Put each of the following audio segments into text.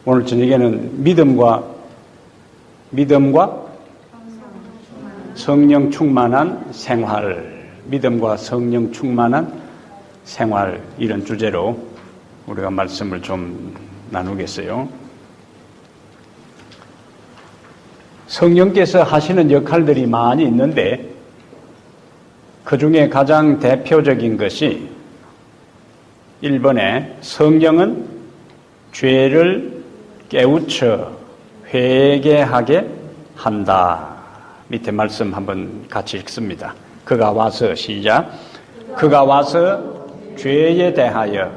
오늘 저녁에는 믿음과 성령 충만한 생활, 믿음과 성령 충만한 생활, 이런 주제로 우리가 말씀을 좀 나누겠어요. 성령께서 하시는 역할들이 많이 있는데 그 중에 가장 대표적인 것이 1번에 성령은 죄를 깨우쳐 회개하게 한다. 밑에 말씀 한번 같이 읽습니다. 그가 와서 시작. 그가 와서 죄에 대하여,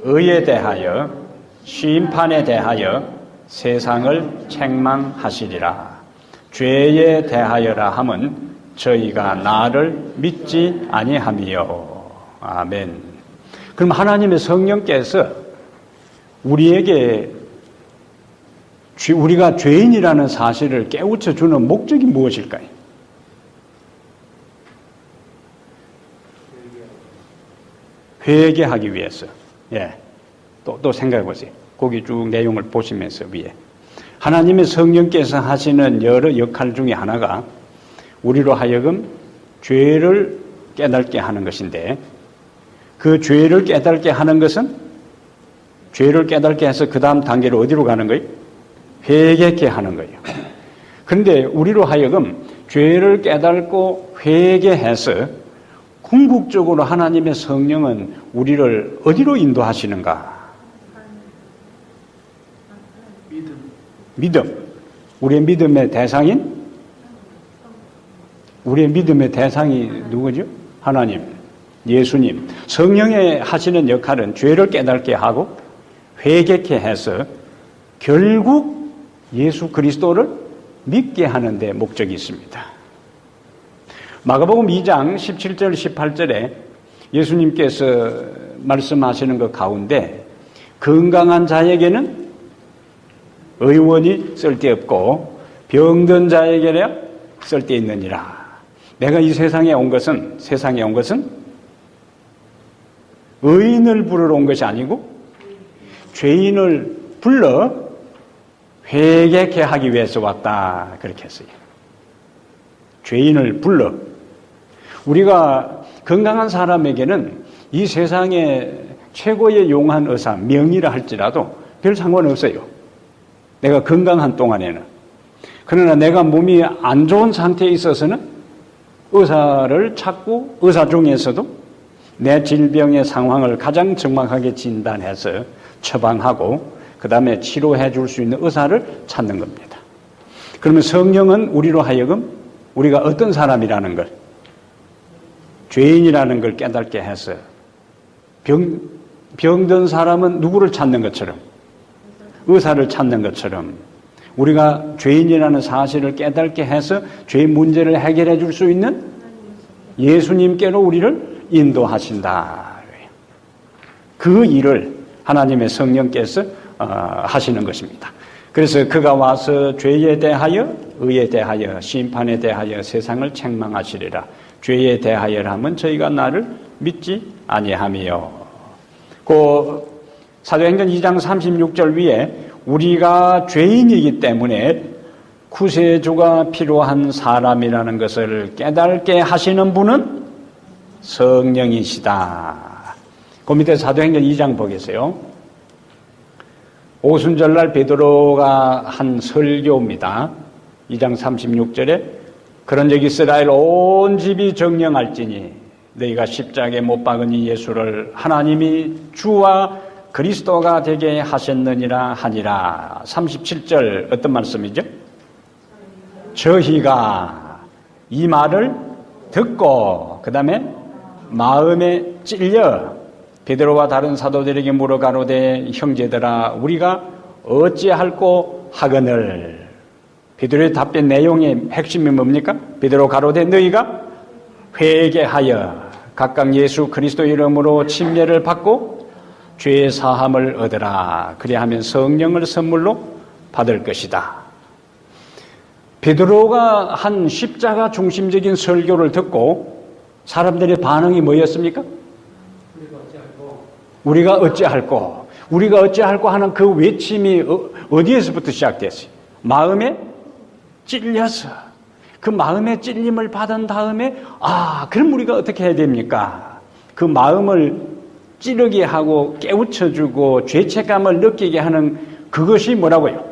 의에 대하여, 심판에 대하여 세상을 책망하시리라. 죄에 대하여라 함은 저희가 나를 믿지 아니함이요. 아멘. 그럼 하나님의 성령께서 우리에게 우리가 죄인이라는 사실을 깨우쳐 주는 목적이 무엇일까요? 회개하기 위해서. 예. 또 생각해 보세요. 거기 쭉 내용을 보시면서 위에. 하나님의 성령께서 하시는 여러 역할 중에 하나가 우리로 하여금 죄를 깨닫게 하는 것인데, 그 죄를 깨닫게 하는 것은 죄를 깨닫게 해서 그 다음 단계로 어디로 가는 거예요? 회개케 하는 거예요. 그런데 우리로 하여금 죄를 깨닫고 회개해서 궁극적으로 하나님의 성령은 우리를 어디로 인도하시는가? 믿음. 우리의 믿음의 대상이 누구죠? 하나님, 예수님. 성령의 하시는 역할은 죄를 깨닫게 하고 회개케 해서 결국 예수 그리스도를 믿게 하는 데 목적이 있습니다. 마가복음 2장 17절 18절에 예수님께서 말씀하시는 것 가운데 건강한 자에게는 의원이 쓸데없고 병든 자에게는 쓸데있느니라. 내가 이 세상에 온 것은 의인을 부르러 온 것이 아니고 죄인을 불러 회개케 하기 위해서 왔다. 그렇게 했어요. 죄인을 불러. 우리가 건강한 사람에게는 이 세상의 최고의 용한 의사, 명의라 할지라도 별 상관없어요. 내가 건강한 동안에는. 그러나 내가 몸이 안 좋은 상태에 있어서는 의사를 찾고 의사 중에서도 내 질병의 상황을 가장 정확하게 진단해서 처방하고 그 다음에 치료해 줄 수 있는 의사를 찾는 겁니다. 그러면 성령은 우리로 하여금 우리가 어떤 사람이라는 걸, 죄인이라는 걸 깨닫게 해서 병든 사람은 누구를 찾는 것처럼, 의사를 찾는 것처럼 우리가 죄인이라는 사실을 깨닫게 해서 죄 문제를 해결해 줄 수 있는 예수님께로 우리를 인도하신다. 그 일을 하나님의 성령께서 하시는 것입니다. 그래서 그가 와서 죄에 대하여, 의에 대하여, 심판에 대하여 세상을 책망하시리라. 죄에 대하여라면 저희가 나를 믿지 아니하며. 그 사도행전 2장 36절 위에 우리가 죄인이기 때문에 구세주가 필요한 사람이라는 것을 깨닫게 하시는 분은 성령이시다. 그 밑에 사도행전 2장 보겠어요. 오순절날 베드로가 한 설교입니다. 2장 36절에 그런 적이 이스라엘 온 집이 정령할지니 너희가 십자가에 못 박은 이 예수를 하나님이 주와 그리스도가 되게 하셨느니라 하니라. 37절 어떤 말씀이죠? 저희가 이 말을 듣고 그 다음에 마음에 찔려 베드로와 다른 사도들에게 물어 가로되 형제들아 우리가 어찌할꼬 하거늘. 베드로의 답변 내용의 핵심이 뭡니까? 베드로 가로되 너희가 회개하여 각각 예수 그리스도 이름으로 침례를 받고 죄 사함을 얻으라. 그리하면 성령을 선물로 받을 것이다. 베드로가 한 십자가 중심적인 설교를 듣고 사람들의 반응이 뭐였습니까? 우리가 어찌할꼬? 우리가 어찌할꼬 하는 그 외침이 어디에서부터 시작됐어요? 마음에 찔려서. 그 마음의 찔림을 받은 다음에 그럼 우리가 어떻게 해야 됩니까? 그 마음을 찌르게 하고 깨우쳐주고 죄책감을 느끼게 하는 그것이 뭐라고요?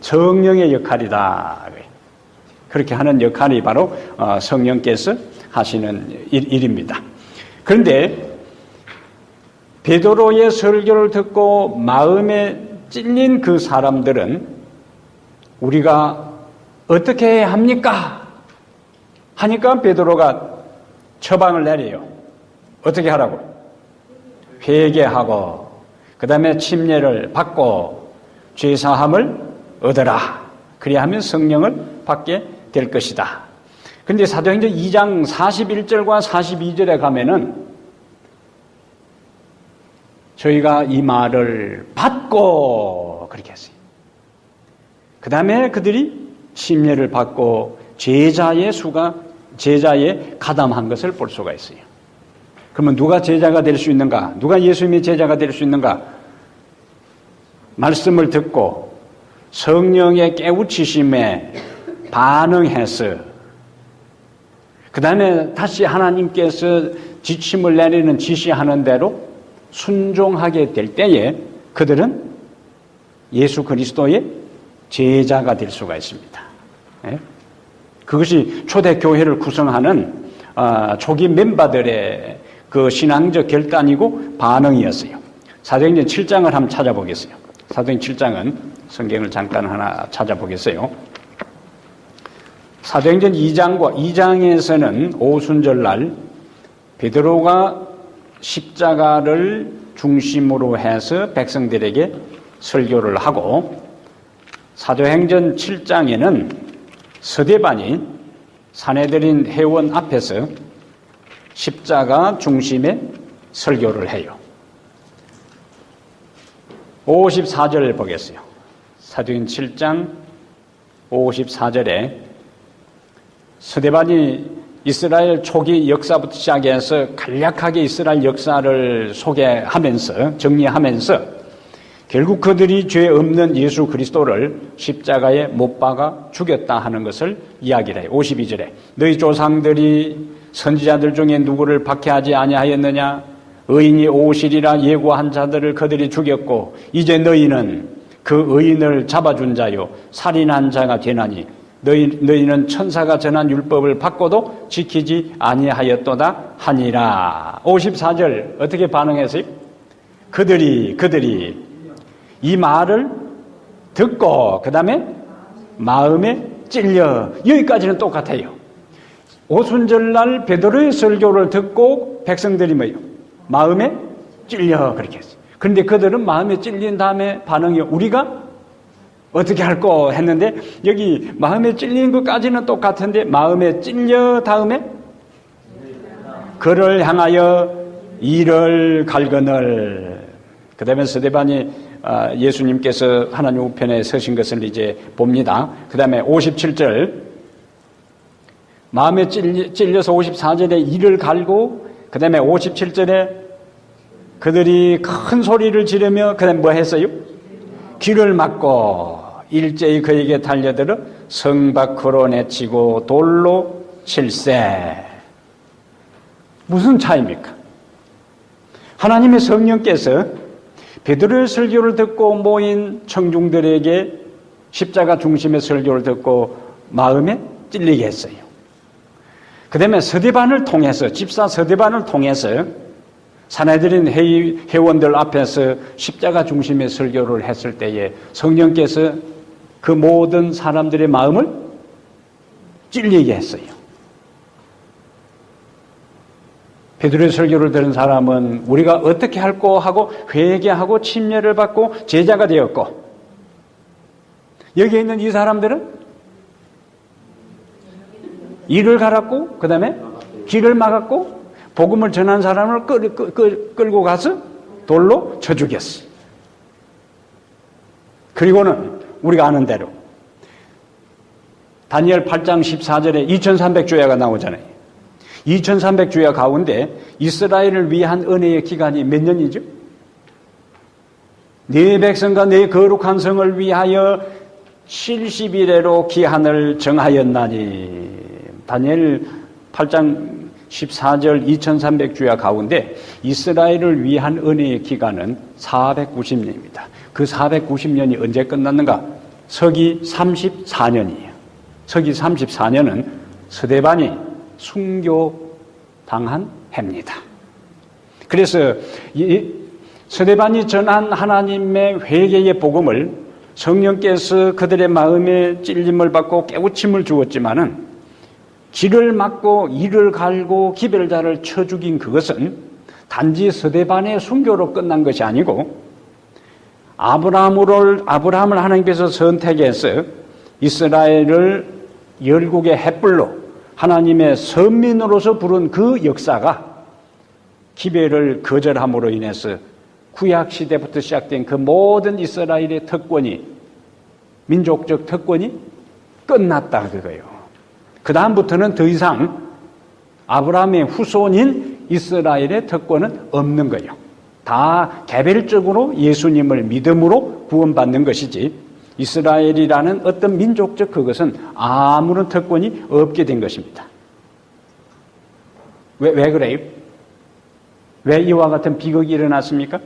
성령의 역할이다. 그렇게 하는 역할이 바로 성령께서 하시는 일입니다. 그런데 베드로의 설교를 듣고 마음에 찔린 그 사람들은 우리가 어떻게 해야 합니까? 하니까 베드로가 처방을 내려요. 어떻게 하라고? 회개하고 그 다음에 침례를 받고 죄사함을 얻어라. 그래야 하면 성령을 받게 될 것이다. 그런데 사도행전 2장 41절과 42절에 가면은 저희가 이 말을 받고 그렇게 했어요. 그 다음에 그들이 침례를 받고 제자에 가담한 것을 볼 수가 있어요. 그러면 누가 제자가 될 수 있는가? 누가 예수님의 제자가 될 수 있는가? 말씀을 듣고 성령의 깨우치심에 반응해서 그 다음에 다시 하나님께서 지침을 내리는 지시하는 대로 순종하게 될 때에 그들은 예수 그리스도의 제자가 될 수가 있습니다. 그것이 초대교회를 구성하는 초기 멤버들의 그 신앙적 결단이고 반응이었어요. 사도행전 7장을 한번 찾아보겠어요. 사도행전 7장은 성경을 잠깐 하나 찾아보겠어요. 사도행전 2장에서는 오순절날 베드로가 십자가를 중심으로 해서 백성들에게 설교를 하고 사도행전 7장에는 서대반이 사내들인 회원 앞에서 십자가 중심의 설교를 해요. 54절을 보겠어요. 사도행전 7장 54절에 서대반이 이스라엘 초기 역사부터 시작해서 간략하게 이스라엘 역사를 소개하면서 정리하면서 결국 그들이 죄 없는 예수 그리스도를 십자가에 못 박아 죽였다 하는 것을 이야기를 해요. 52절에 너희 조상들이 선지자들 중에 누구를 박해하지 아니하였느냐? 의인이 오시리라 예고한 자들을 그들이 죽였고 이제 너희는 그 의인을 잡아준 자요 살인한 자가 되나니 너희는 천사가 전한 율법을 받고도 지키지 아니하였도다 하니라. 54절 어떻게 반응했어요? 그들이 이 말을 듣고 그 다음에 마음에 찔려. 여기까지는 똑같아요. 오순절날 베드로의 설교를 듣고 백성들이 뭐예요? 마음에 찔려 그렇게 했어요. 그런데 그들은 마음에 찔린 다음에 반응이 우리가 어떻게 할꼬 했는데 여기 마음에 찔린 것까지는 똑같은데 마음에 찔려 다음에 그를 향하여 이를 갈거늘. 그 다음에 서대반이 예수님께서 하나님 우편에 서신 것을 이제 봅니다. 그 다음에 57절 마음에 찔려서 54절에 이를 갈고 그 다음에 57절에 그들이 큰 소리를 지르며 그 다음에 뭐 했어요? 귀를 막고 일제히 그에게 달려들어 성 밖으로 내치고 돌로 칠세. 무슨 차이입니까? 하나님의 성령께서 베드로의 설교를 듣고 모인 청중들에게 십자가 중심의 설교를 듣고 마음에 찔리게 했어요. 그 다음에 서대반을 통해서 집사 서대반을 통해서 사내들인 회원들 앞에서 십자가 중심의 설교를 했을 때에 성령께서 그 모든 사람들의 마음을 찔리게 했어요. 베드로의 설교를 들은 사람은 우리가 어떻게 할꼬 하고 회개하고 침례를 받고 제자가 되었고 여기에 있는 이 사람들은 이를 갈았고 그 다음에 길을 막았고 복음을 전한 사람을 끌고 가서 돌로 쳐 죽였어. 그리고는 우리가 아는 대로 다니엘 8장 14절에 2300주야가 나오잖아요. 2300주야 가운데 이스라엘을 위한 은혜의 기간이 몇 년이죠? 네 백성과 네 거룩한 성을 위하여 70일에로 기한을 정하였나니. 다니엘 8장 14절 2300주야 가운데 이스라엘을 위한 은혜의 기간은 490년입니다. 그 490년이 언제 끝났는가? 서기 34년이에요. 서기 34년은 스데반이 순교당한 해입니다. 그래서 이 스데반이 전한 하나님의 회개의 복음을 성령께서 그들의 마음에 찔림을 받고 깨우침을 주었지만은 길을 막고 이를 갈고 기별자를 쳐 죽인 그것은 단지 스데반의 순교로 끝난 것이 아니고 아브라함을 하나님께서 선택해서 이스라엘을 열국의 횃불로 하나님의 선민으로서 부른 그 역사가 기별을 거절함으로 인해서 구약 시대부터 시작된 그 모든 이스라엘의 특권이, 민족적 특권이 끝났다 그거예요. 그 다음부터는 더 이상 아브라함의 후손인 이스라엘의 특권은 없는 거예요. 다 개별적으로 예수님을 믿음으로 구원받는 것이지 이스라엘이라는 어떤 민족적 그것은 아무런 특권이 없게 된 것입니다. 왜 그래요? 왜 이와 같은 비극이 일어났습니까?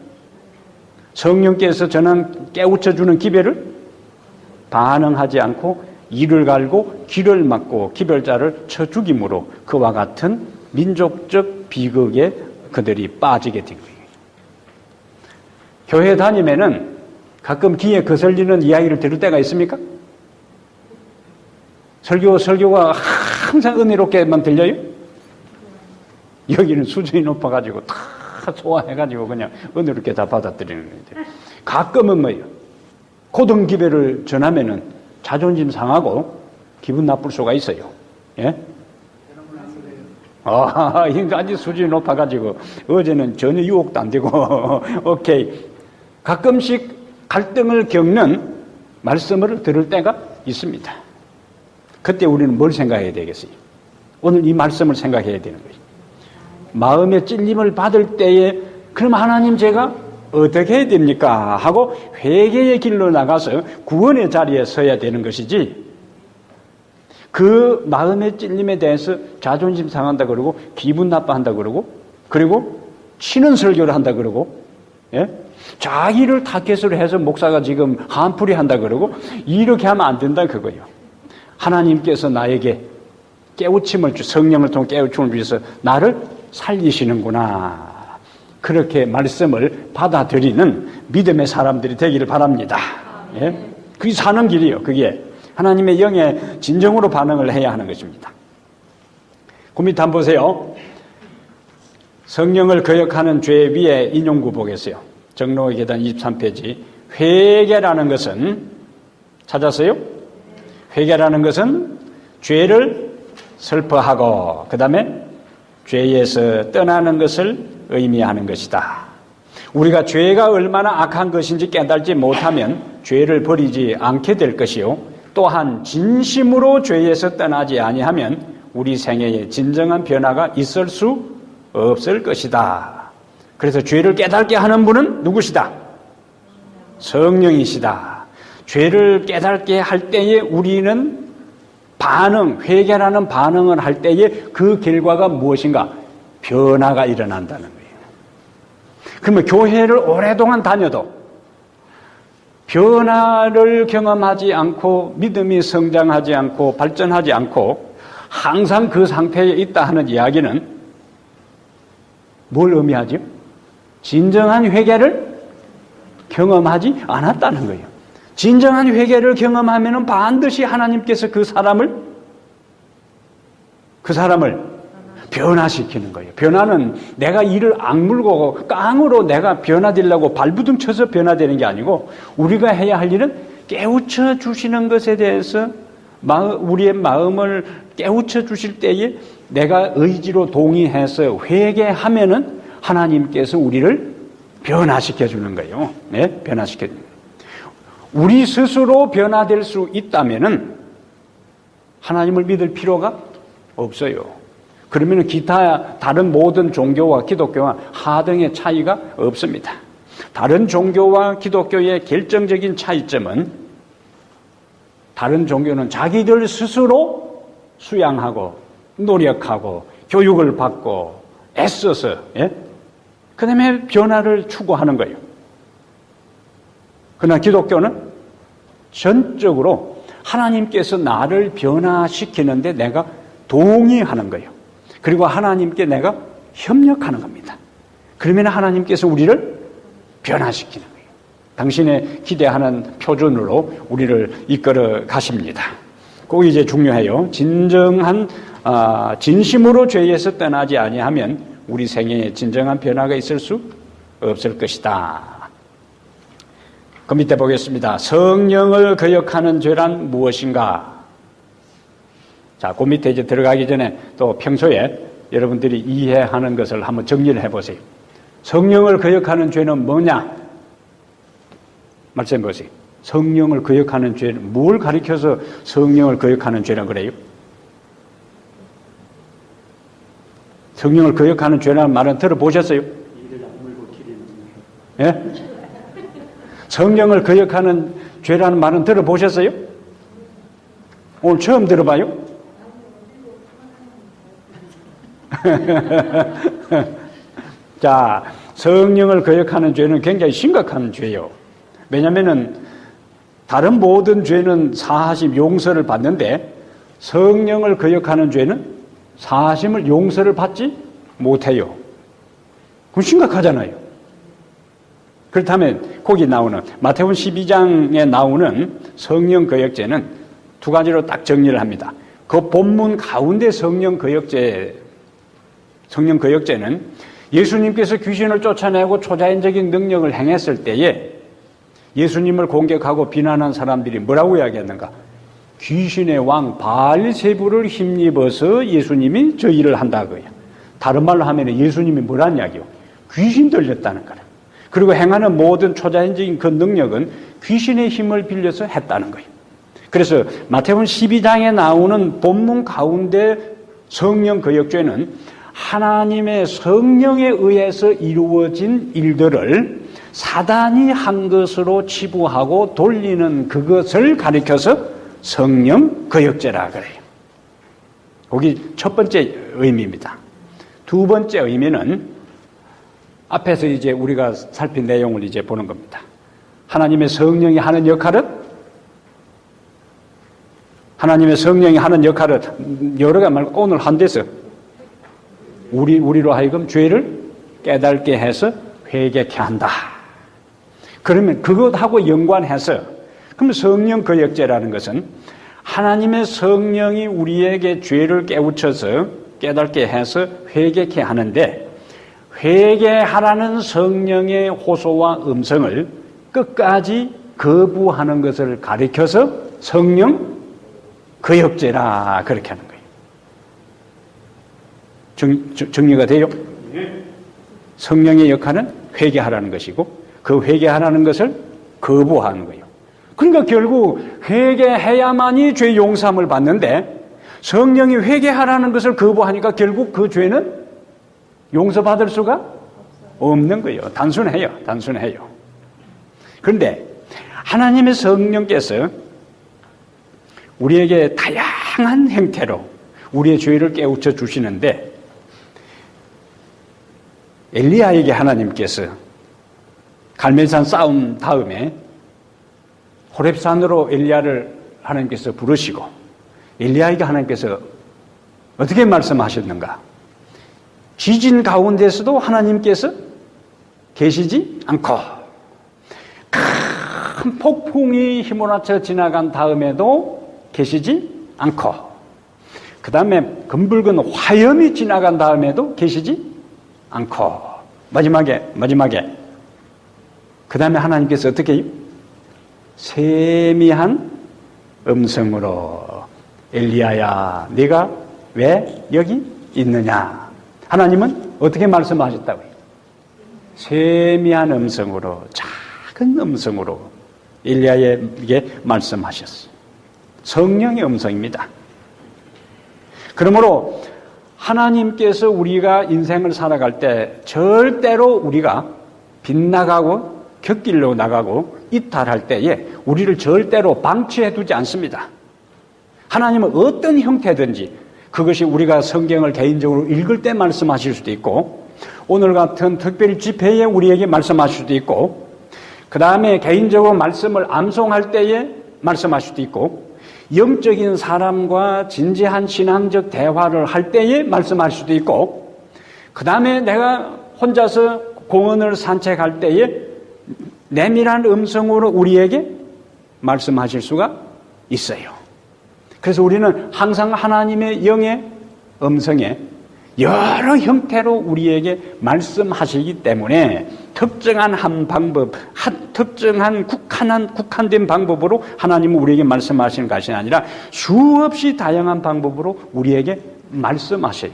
성령께서 전한 깨우쳐주는 기별을 반응하지 않고 이를 갈고 길을 막고 기별자를 쳐 죽임으로 그와 같은 민족적 비극에 그들이 빠지게 된 거예요. 교회 다니면은 가끔 귀에 거슬리는 이야기를 들을 때가 있습니까? 설교가 항상 은혜롭게만 들려요? 여기는 수준이 높아가지고 다 소화해가지고 그냥 은혜롭게 다 받아들이는 거예요. 가끔은 뭐예요? 고등기별을 전하면은 자존심 상하고 기분 나쁠 수가 있어요. 예? 인간이 수준이 높아가지고 어제는 전혀 유혹도 안 되고 오케이. 가끔씩 갈등을 겪는 말씀을 들을 때가 있습니다. 그때 우리는 뭘 생각해야 되겠어요? 오늘 이 말씀을 생각해야 되는 거예요. 마음의 찔림을 받을 때에 그럼 하나님 제가 어떻게 해야 됩니까? 하고 회개의 길로 나가서 구원의 자리에 서야 되는 것이지 그 마음의 찔림에 대해서 자존심 상한다 그러고 기분 나빠한다 그러고 그리고 치는 설교를 한다 그러고 예? 자기를 타겟으로 해서 목사가 지금 한풀이 한다 그러고 이렇게 하면 안 된다 그거예요. 하나님께서 나에게 깨우침을 성령을 통해 깨우침을 주셔서 나를 살리시는구나. 그렇게 말씀을 받아들이는 믿음의 사람들이 되기를 바랍니다. 예? 그게 사는 길이에요. 그게 하나님의 영에 진정으로 반응을 해야 하는 것입니다. 그 밑에 한번 보세요. 성령을 거역하는 죄 위에 인용구 보겠어요. 정로의 계단 23페이지. 회개라는 것은 찾았어요? 회개라는 것은 죄를 슬퍼하고 그 다음에 죄에서 떠나는 것을 의미하는 것이다. 우리가 죄가 얼마나 악한 것인지 깨달지 못하면 죄를 버리지 않게 될 것이요. 또한 진심으로 죄에서 떠나지 아니하면 우리 생애에 진정한 변화가 있을 수 없을 것이다. 그래서 죄를 깨닫게 하는 분은 누구시다? 성령이시다. 죄를 깨닫게 할 때에 우리는 회개라는 반응을 할 때에 그 결과가 무엇인가? 변화가 일어난다는 거예요. 그러면 교회를 오랫동안 다녀도 변화를 경험하지 않고 믿음이 성장하지 않고 발전하지 않고 항상 그 상태에 있다 하는 이야기는 뭘 의미하죠? 진정한 회개를 경험하지 않았다는 거예요. 진정한 회개를 경험하면 반드시 하나님께서 그 사람을 변화시키는 거예요. 변화는 내가 이를 악물고 깡으로 내가 변화되려고 발부둥 쳐서 변화되는 게 아니고 우리가 해야 할 일은 깨우쳐 주시는 것에 대해서 우리의 마음을 깨우쳐 주실 때에 내가 의지로 동의해서 회개하면은 하나님께서 우리를 변화시켜 주는 거예요. 네? 변화시켜 주는 거예요. 우리 스스로 변화될 수 있다면은 하나님을 믿을 필요가 없어요. 그러면 기타 다른 모든 종교와 기독교와 하등의 차이가 없습니다. 다른 종교와 기독교의 결정적인 차이점은 다른 종교는 자기들 스스로 수양하고 노력하고 교육을 받고 애써서 그 다음에 변화를 추구하는 거예요. 그러나 기독교는 전적으로 하나님께서 나를 변화시키는데 내가 동의하는 거예요. 그리고 하나님께 내가 협력하는 겁니다. 그러면 하나님께서 우리를 변화시키는 거예요. 당신의 기대하는 표준으로 우리를 이끌어 가십니다. 꼭 이제 중요해요. 진정한 진심으로 죄에서 떠나지 아니하면 우리 생애에 진정한 변화가 있을 수 없을 것이다. 그 밑에 보겠습니다. 성령을 거역하는 죄란 무엇인가? 자, 그 밑에 이제 들어가기 전에 또 평소에 여러분들이 이해하는 것을 한번 정리를 해보세요. 성령을 거역하는 죄는 뭐냐? 말씀해 보세요. 성령을 거역하는 죄는 뭘 가리켜서 성령을 거역하는 죄라고 그래요? 성령을 거역하는 죄라는 말은 들어보셨어요? 예? 성령을 거역하는 죄라는 말은 들어보셨어요? 오늘 처음 들어봐요? 자, 성령을 거역하는 죄는 굉장히 심각한 죄예요. 왜냐하면 다른 모든 죄는 사하심, 용서를 받는데 성령을 거역하는 죄는 사하심을, 용서를 받지 못해요. 그건 심각하잖아요. 그렇다면 거기 나오는 마태복음 12장에 나오는 성령 거역죄는 두 가지로 딱 정리를 합니다. 그 본문 가운데 성령 거역죄는 예수님께서 귀신을 쫓아내고 초자연적인 능력을 행했을 때에 예수님을 공격하고 비난한 사람들이 뭐라고 이야기했는가? 귀신의 왕 바알세불을 힘입어서 예수님이 저 일을 한다고요. 다른 말로 하면 예수님이 뭐란 이야기요? 귀신 들렸다는 거예요. 그리고 행하는 모든 초자연적인 그 능력은 귀신의 힘을 빌려서 했다는 거예요. 그래서 마태복음 12장에 나오는 본문 가운데 성령 거역죄는 하나님의 성령에 의해서 이루어진 일들을 사단이 한 것으로 치부하고 돌리는 그것을 가리켜서 성령 거역죄라 그래요. 거기 첫 번째 의미입니다. 두 번째 의미는 앞에서 이제 우리가 살핀 내용을 이제 보는 겁니다. 하나님의 성령이 하는 역할은 여러 가 말고 오늘 한 데서 우리로 하여금 죄를 깨닫게 해서 회개케 한다. 그러면 그것하고 연관해서 그럼 성령 거역죄라는 것은 하나님의 성령이 우리에게 죄를 깨우쳐서 깨닫게 해서 회개케 하는데 회개하라는 성령의 호소와 음성을 끝까지 거부하는 것을 가리켜서 성령 거역죄라 그렇게 하는 거예요. 정리가 돼요? 성령의 역할은 회개하라는 것이고 그 회개하라는 것을 거부하는 거예요. 그러니까 결국 회개해야만이 죄 용서함을 받는데 성령이 회개하라는 것을 거부하니까 결국 그 죄는 용서받을 수가 없는 거예요. 단순해요. 그런데 하나님의 성령께서 우리에게 다양한 형태로 우리의 죄를 깨우쳐 주시는데 엘리야에게 하나님께서 갈멜산 싸움 다음에 호렙산으로 엘리야를 하나님께서 부르시고 엘리야에게 하나님께서 어떻게 말씀하셨는가? 지진 가운데서도 하나님께서 계시지 않고 큰 폭풍이 휘몰아쳐 지나간 다음에도 계시지 않고 그 다음에 검붉은 화염이 지나간 다음에도 계시지 않고 마지막에 그 다음에 하나님께서 어떻게 해요? 세미한 음성으로 엘리야야 네가 왜 여기 있느냐? 하나님은 어떻게 말씀하셨다고요? 세미한 음성으로 작은 음성으로 엘리야에게 말씀하셨어요. 성령의 음성입니다. 그러므로 하나님께서 우리가 인생을 살아갈 때 절대로 우리가 빗나가고 곁길로 나가고 이탈할 때에 우리를 절대로 방치해 두지 않습니다. 하나님은 어떤 형태든지 그것이 우리가 성경을 개인적으로 읽을 때 말씀하실 수도 있고 오늘 같은 특별 집회에 우리에게 말씀하실 수도 있고 그 다음에 개인적으로 말씀을 암송할 때에 말씀하실 수도 있고 영적인 사람과 진지한 신앙적 대화를 할 때에 말씀할 수도 있고 그 다음에 내가 혼자서 공원을 산책할 때에 내밀한 음성으로 우리에게 말씀하실 수가 있어요. 그래서 우리는 항상 하나님의 영의 음성에 여러 형태로 우리에게 말씀하시기 때문에 특정한 한 방법, 특정한 국한된 방법으로 하나님은 우리에게 말씀하시는 것이 아니라 수없이 다양한 방법으로 우리에게 말씀하세요.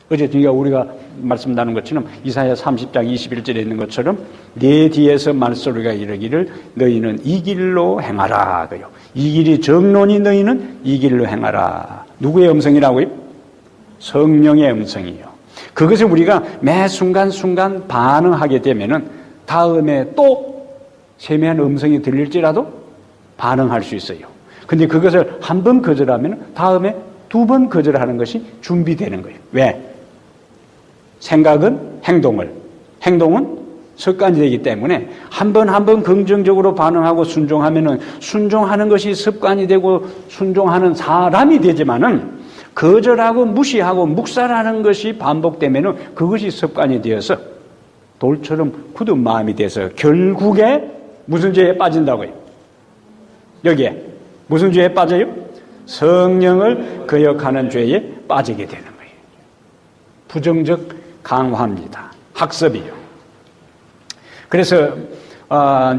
어제 우리가 말씀 나눈 것처럼 이사야 30장 21절에 있는 것처럼 내 뒤에서 말소리가 이르기를 너희는 이 길로 행하라. 이 길이 정론이 너희는 이 길로 행하라. 누구의 음성이라고요? 성령의 음성이에요. 그것을 우리가 매 순간순간 반응하게 되면은 다음에 또 세미한 음성이 들릴지라도 반응할 수 있어요. 근데 그것을 한 번 거절하면 다음에 두 번 거절하는 것이 준비되는 거예요. 왜? 생각은 행동은 습관이 되기 때문에 한 번 긍정적으로 반응하고 순종하면은 순종하는 것이 습관이 되고 순종하는 사람이 되지만은 거절하고 무시하고 묵살하는 것이 반복되면은 그것이 습관이 되어서 돌처럼 굳은 마음이 돼서 결국에 무슨 죄에 빠진다고요? 여기에 무슨 죄에 빠져요? 성령을 거역하는 죄에 빠지게 되는 거예요. 부정적 강화입니다. 학습이요. 그래서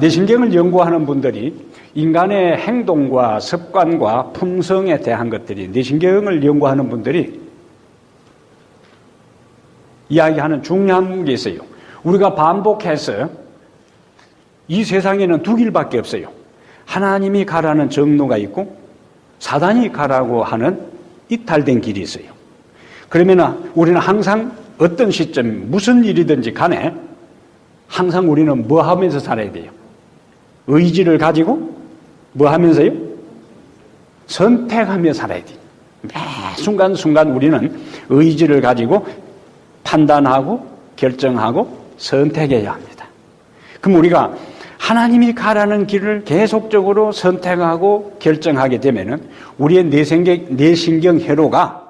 내신경을 연구하는 분들이 인간의 행동과 습관과 품성에 대한 것들이 내신경을 연구하는 분들이 이야기하는 중요한 게 있어요. 우리가 반복해서 이 세상에는 두 길밖에 없어요. 하나님이 가라는 정로가 있고 사단이 가라고 하는 이탈된 길이 있어요. 그러면 우리는 항상 어떤 시점 무슨 일이든지 간에 항상 우리는 뭐 하면서 살아야 돼요? 의지를 가지고 뭐 하면서요? 선택하며 살아야 돼요. 매 순간순간 우리는 의지를 가지고 판단하고 결정하고 선택해야 합니다. 그럼 우리가 하나님이 가라는 길을 계속적으로 선택하고 결정하게 되면은 우리의 내신경 회로가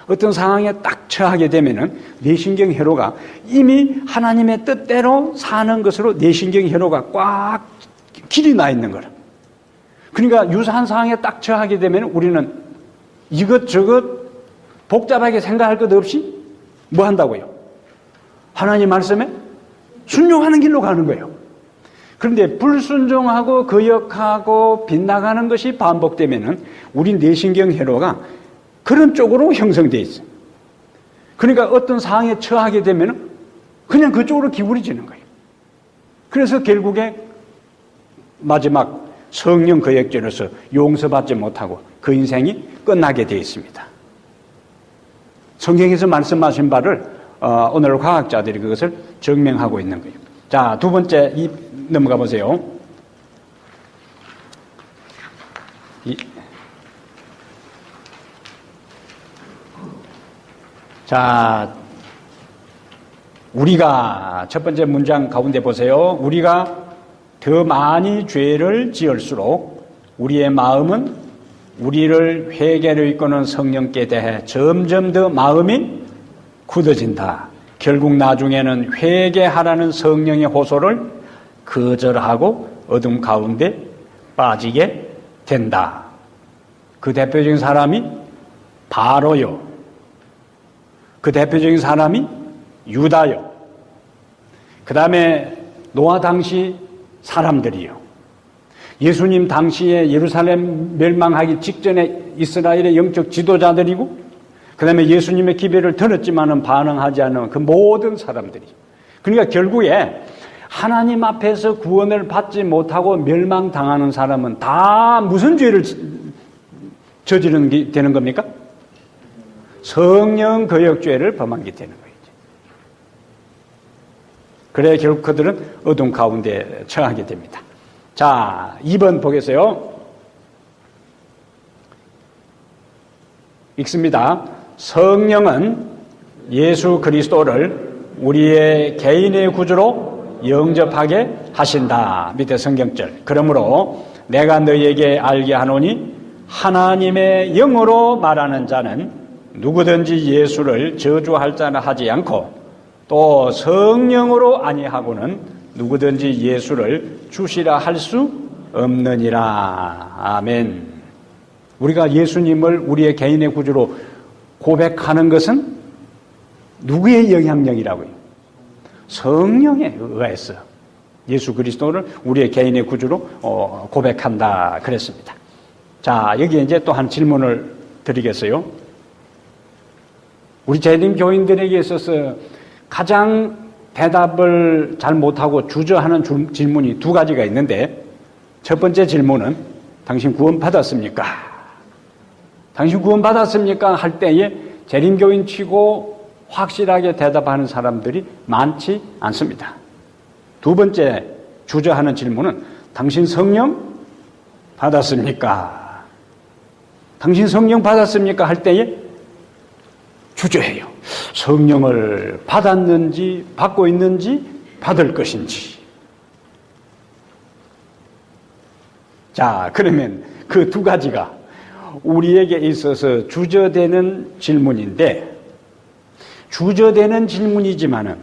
어떤 상황에 딱 처하게 되면은 내신경 회로가 이미 하나님의 뜻대로 사는 것으로 내신경 회로가 꽉 길이 나 있는 거라. 그러니까 유사한 상황에 딱 처하게 되면 우리는 이것저것 복잡하게 생각할 것 없이 뭐 한다고요? 하나님 말씀에 순종하는 길로 가는 거예요. 그런데 불순종하고 거역하고 빗나가는 것이 반복되면은 우리 내신경 회로가 그런 쪽으로 형성되어 있어요. 그러니까 어떤 상황에 처하게 되면은 그냥 그쪽으로 기울어지는 거예요. 그래서 결국에 마지막 성령 거역죄로서 용서받지 못하고 그 인생이 끝나게 되어 있습니다. 성경에서 말씀하신 바를 오늘 과학자들이 그것을 증명하고 있는 거예요. 자, 두 번째 넘어가 보세요. 자, 우리가 첫 번째 문장 가운데 보세요. 우리가 더 많이 죄를 지을수록 우리의 마음은 우리를 회개로 이끄는 성령께 대해 점점 더 마음이 굳어진다. 결국 나중에는 회개하라는 성령의 호소를 거절하고 어둠 가운데 빠지게 된다. 그 대표적인 사람이 바로요. 그 대표적인 사람이 유다요. 그 다음에 노아 당시 사람들이요. 예수님 당시에 예루살렘 멸망하기 직전에 이스라엘의 영적 지도자들이고 그 다음에 예수님의 기별을 들었지만은 반응하지 않은 그 모든 사람들이. 그러니까 결국에 하나님 앞에서 구원을 받지 못하고 멸망당하는 사람은 다 무슨 죄를 저지르는 게 되는 겁니까? 성령 거역죄를 범한 게 되는 거예요. 그래야 결국 그들은 어둠 가운데 처하게 됩니다. 자, 2번 보겠어요. 읽습니다. 성령은 예수 그리스도를 우리의 개인의 구주로 영접하게 하신다. 밑에 성경절. 그러므로 내가 너희에게 알게 하노니 하나님의 영으로 말하는 자는 누구든지 예수를 저주할 자는 하지 않고 또 성령으로 아니하고는 누구든지 예수를 주시라 할 수 없느니라. 아멘. 우리가 예수님을 우리의 개인의 구주로 고백하는 것은 누구의 영향력이라고요? 성령에 의해서 예수 그리스도를 우리의 개인의 구주로 고백한다 그랬습니다. 자, 여기에 이제 또 한 질문을 드리겠어요. 우리 재림 교인들에게 있어서 가장 대답을 잘 못하고 주저하는 질문이 두 가지가 있는데, 첫 번째 질문은 당신 구원 받았습니까? 당신 구원 받았습니까? 할 때에 재림 교인 치고 확실하게 대답하는 사람들이 많지 않습니다. 두 번째 주저하는 질문은 당신 성령 받았습니까? 당신 성령 받았습니까? 할 때에 주저해요. 성령을 받았는지 받고 있는지 받을 것인지. 자, 그러면 그 두 가지가 우리에게 있어서 주저되는 질문인데, 주저되는 질문이지만은,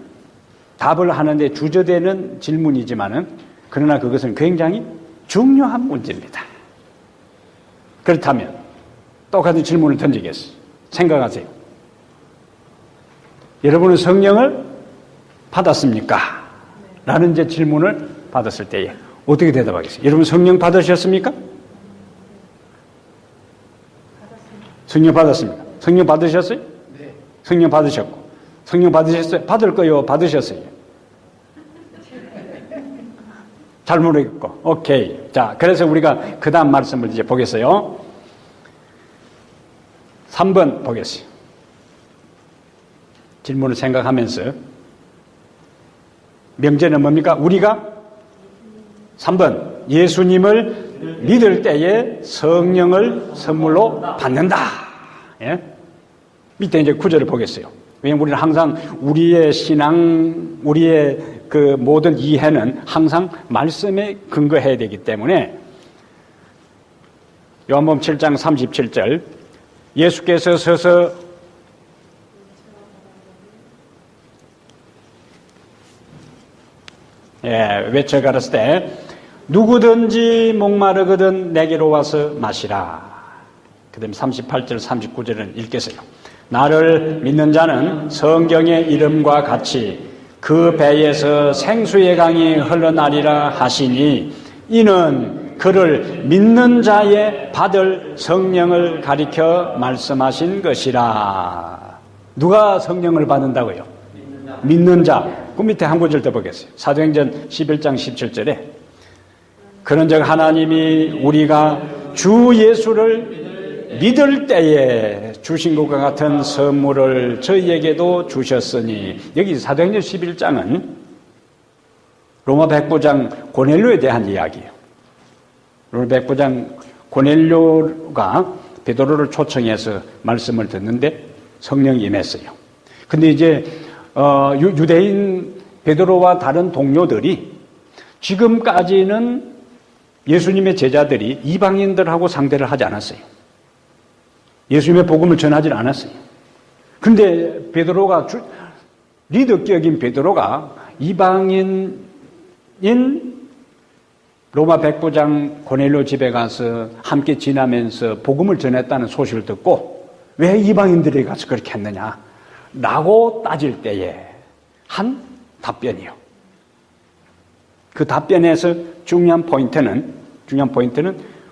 답을 하는데 주저되는 질문이지만은, 그러나 그것은 굉장히 중요한 문제입니다. 그렇다면 똑같은 질문을 던지겠어요. 생각하세요. 여러분은 성령을 받았습니까? 라는 이제 질문을 받았을 때에 어떻게 대답하겠어요? 여러분 성령 받으셨습니까? 성령 받았습니까? 성령 받으셨어요? 네. 성령 받으셨고, 성령 받으셨어요? 받을 거요? 받으셨어요? 잘 모르겠고, 오케이. 자, 그래서 우리가 그 다음 말씀을 이제 보겠어요. 3번 보겠어요. 질문을 생각하면서, 명제는 뭡니까? 우리가 3번 예수님을 믿을 때에 성령을 선물로 받는다. 예? 밑에 이제 구절을 보겠어요. 왜냐하면 우리는 항상 우리의 신앙, 우리의 그 모든 이해는 항상 말씀에 근거해야 되기 때문에, 요한복음 7장 37절, 예수께서 서서 외쳐 가라사대 때 누구든지 목마르거든 내게로 와서 마시라. 그 다음에 38절 39절은 읽겠어요. 나를 믿는 자는 성경의 이름과 같이 그 배에서 생수의 강이 흘러나리라 하시니, 이는 그를 믿는 자의 받을 성령을 가리켜 말씀하신 것이라. 누가 성령을 받는다고요? 믿는 자. 그 밑에 한 구절 더 보겠어요. 사도행전 11장 17절에 그런즉 하나님이 우리가 주 예수를 믿을 때에 주신 것과 같은 선물을 저희에게도 주셨으니, 여기 사도행전 11장은 로마 백부장 고넬료에 대한 이야기예요. 로마 백부장 고넬료가 베드로를 초청해서 말씀을 듣는데 성령이 임했어요. 근데 이제 유대인 베드로와 다른 동료들이 지금까지는 예수님의 제자들이 이방인들하고 상대를 하지 않았어요. 예수님의 복음을 전하지 않았어요. 그런데 베드로가 리더격인 베드로가 이방인인 로마 백부장 고넬료 집에 가서 함께 지나면서 복음을 전했다는 소식을 듣고 왜 이방인들에게 가서 그렇게 했느냐 라고 따질 때에 한 답변이요. 그 답변에서 중요한 포인트는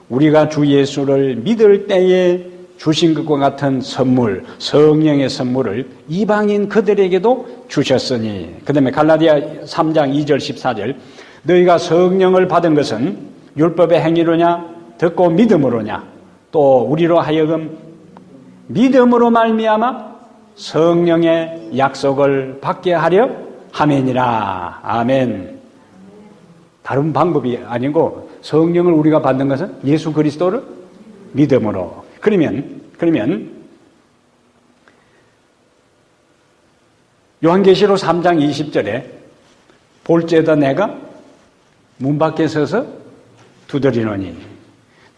우리가 주 예수를 믿을 때에 주신 것과 같은 선물, 성령의 선물을 이방인 그들에게도 주셨으니, 그 다음에 갈라디아 3장 2절 14절, 너희가 성령을 받은 것은 율법의 행위로냐 듣고 믿음으로냐, 또 우리로 하여금 믿음으로 말미암아 성령의 약속을 받게 하려 하면이라. 아멘. 다른 방법이 아니고 성령을 우리가 받는 것은 예수 그리스도를 믿음으로. 그러면 요한계시록 3장 20절에 볼지어다 내가 문 밖에 서서 두드리노니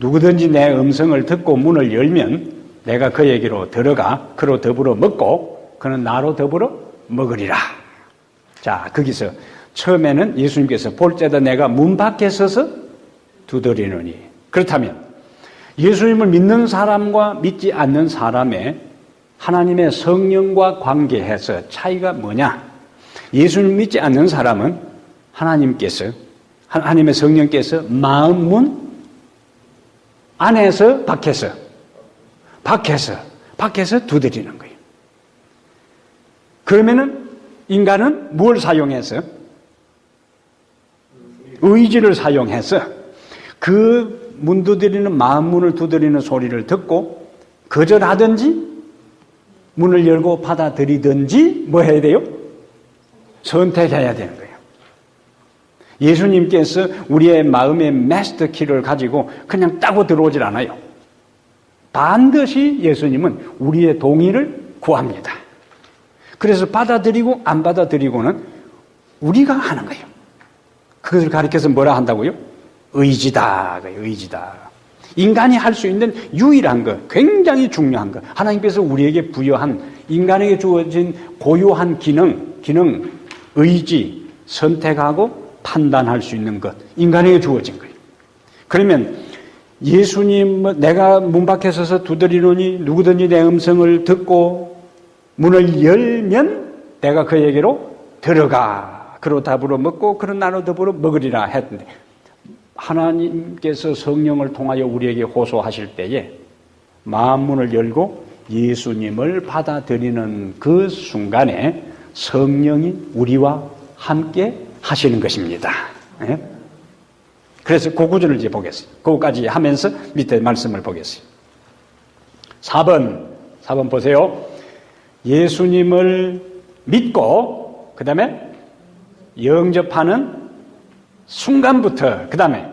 누구든지 내 음성을 듣고 문을 열면 내가 그에게로 들어가 그로 더불어 먹고 그는 나로 더불어 먹으리라. 자, 거기서 처음에는 예수님께서 볼지어다 내가 문 밖에 서서 두드리노니. 그렇다면 예수님을 믿는 사람과 믿지 않는 사람의 하나님의 성령과 관계해서 차이가 뭐냐? 예수님 믿지 않는 사람은 하나님의 성령께서 마음 문 안에서 밖에서 두드리는 거예요. 그러면은 인간은 뭘 사용해서? 의지를 사용해서 그 문 두드리는 마음 문을 두드리는 소리를 듣고 거절하든지 문을 열고 받아들이든지 뭐 해야 돼요? 선택해야 되는 거예요. 예수님께서 우리의 마음의 마스터 키를 가지고 그냥 따고 들어오질 않아요. 반드시 예수님은 우리의 동의를 구합니다. 그래서 받아들이고 안 받아들이고는 우리가 하는 거예요. 그것을 가리켜서 뭐라 한다고요? 의지다. 인간이 할 수 있는 유일한 것, 굉장히 중요한 것, 하나님께서 우리에게 부여한 인간에게 주어진 고유한 기능, 의지, 선택하고 판단할 수 있는 것, 인간에게 주어진 거예요. 그러면 예수님, 내가 문 밖에 서서 두드리노니 누구든지 내 음성을 듣고 문을 열면 내가 그에게로 들어가 그로 더불어 먹고 그런 나로 더불어 먹으리라 했는데, 하나님께서 성령을 통하여 우리에게 호소하실 때에 마음 문을 열고 예수님을 받아들이는 그 순간에 성령이 우리와 함께 하시는 것입니다. 네? 그래서 그 구절을 이제 보겠습니다. 그거까지 하면서 밑에 말씀을 보겠습니다. 4번 보세요. 예수님을 믿고 그 다음에 영접하는 순간부터 그 다음에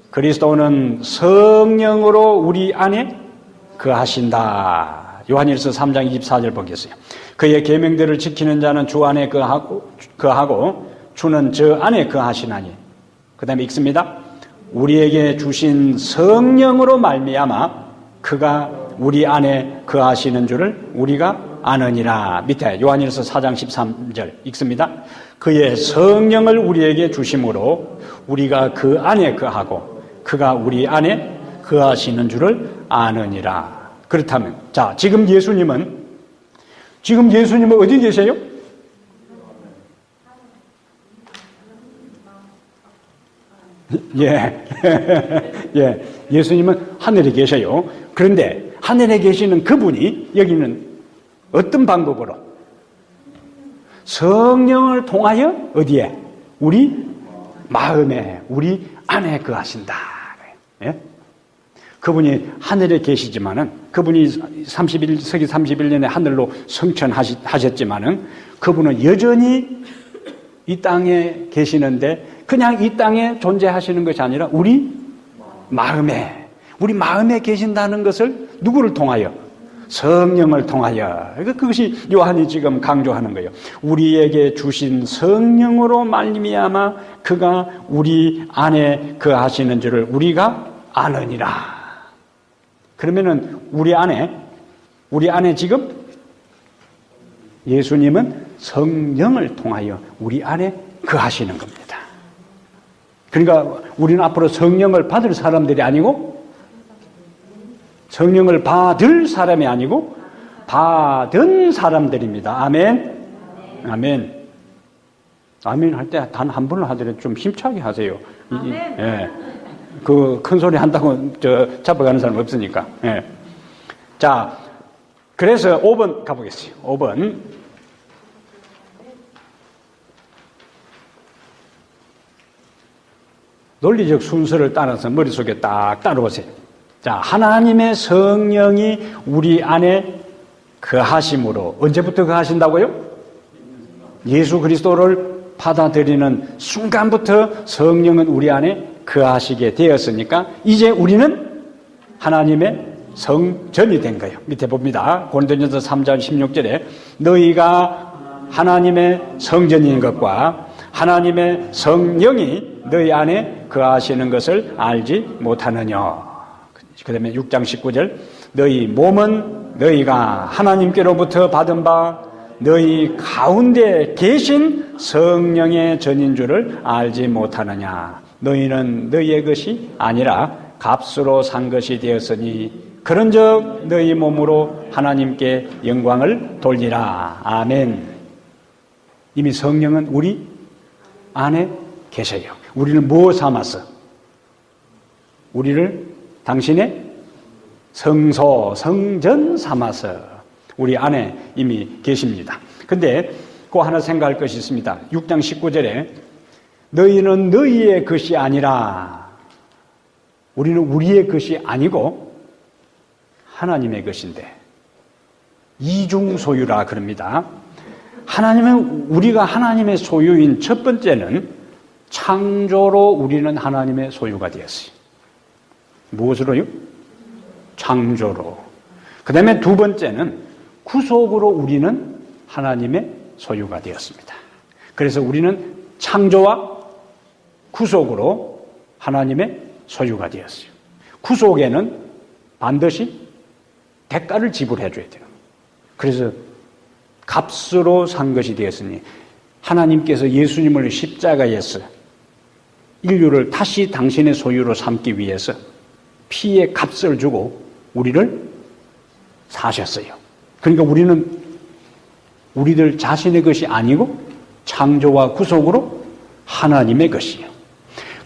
그리스도는 성령으로 우리 안에 거하신다. 요한일서 3장 24절 보겠어요. 그의 계명들을 지키는 자는 주 안에 거하고 주는 저 안에 거하시나니. 그 다음에 읽습니다. 우리에게 주신 성령으로 말미암아 그가 우리 안에 거하시는 줄을 우리가 아느니라. 밑에 요한일서 4장 13절 읽습니다. 그의 성령을 우리에게 주심으로 우리가 그 안에 거하고 그가 우리 안에 거하시는 줄을 아느니라. 그렇다면 자, 지금 예수님은 어디 계세요? 예, 예수님은 하늘에 계셔요. 그런데 하늘에 계시는 그분이 여기는 어떤 방법으로? 성령을 통하여 어디에? 우리 마음에, 우리 안에 거하신다. 예? 그분이 하늘에 계시지만은, 그분이 서기 31년에 하늘로 승천하셨지만은, 그분은 여전히 이 땅에 계시는데, 그냥 이 땅에 존재하시는 것이 아니라 우리 마음에 계신다는 것을 누구를 통하여? 성령을 통하여. 그것이 요한이 지금 강조하는 거예요. 우리에게 주신 성령으로 말미암아 그가 우리 안에 거하시는 줄을 우리가 아느니라. 그러면은 우리 안에 지금 예수님은 성령을 통하여 우리 안에 거하시는 겁니다. 그러니까 우리는 앞으로 성령을 받을 사람들이 아니고, 성령을 받을 사람이 아니고 받은 사람들입니다. 아멘. 아멘. 아멘 할 때 단 한 번을 하더라도 좀 힘차게 하세요. 예. 그 큰 소리 한다고 잡아가는 사람 없으니까. 예. 자, 그래서 5번 가보겠어요. 5번. 논리적 순서를 따라서 머릿속에 딱 따라오세요. 자, 하나님의 성령이 우리 안에 거하심으로, 언제부터 거하신다고요? 예수 그리스도를 받아들이는 순간부터 성령은 우리 안에 거하시게 되었으니까 이제 우리는 하나님의 성전이 된 거예요. 밑에 봅니다. 고린도전서 3장 16절에 너희가 하나님의 성전인 것과 하나님의 성령이 너희 안에 거하시는 것을 알지 못하느냐. 그 다음에 6장 19절 너희 몸은 너희가 하나님께로부터 받은 바 너희 가운데 계신 성령의 전인 줄을 알지 못하느냐. 너희는 너희의 것이 아니라 값으로 산 것이 되었으니 그런즉 너희 몸으로 하나님께 영광을 돌리라. 아멘. 이미 성령은 우리 안에 계셔요. 우리는 뭐 삼았어? 우리를 당신의 성소, 성전 삼아서 우리 안에 이미 계십니다. 근데 그 하나 생각할 것이 있습니다. 6장 19절에 너희는 너희의 것이 아니라, 우리는 우리의 것이 아니고 하나님의 것인데 이중 소유라 그럽니다. 하나님은, 우리가 하나님의 소유인 첫 번째는 창조로 우리는 하나님의 소유가 되었어요. 무엇으로요? 창조로. 그 다음에 두 번째는 구속으로 우리는 하나님의 소유가 되었습니다. 그래서 우리는 창조와 구속으로 하나님의 소유가 되었어요. 구속에는 반드시 대가를 지불해 줘야 돼요. 그래서 값으로 산 것이 되었으니 하나님께서 예수님을 십자가에서 인류를 다시 당신의 소유로 삼기 위해서 피의 값을 주고 우리를 사셨어요. 그러니까 우리는 우리들 자신의 것이 아니고 창조와 구속으로 하나님의 것이에요.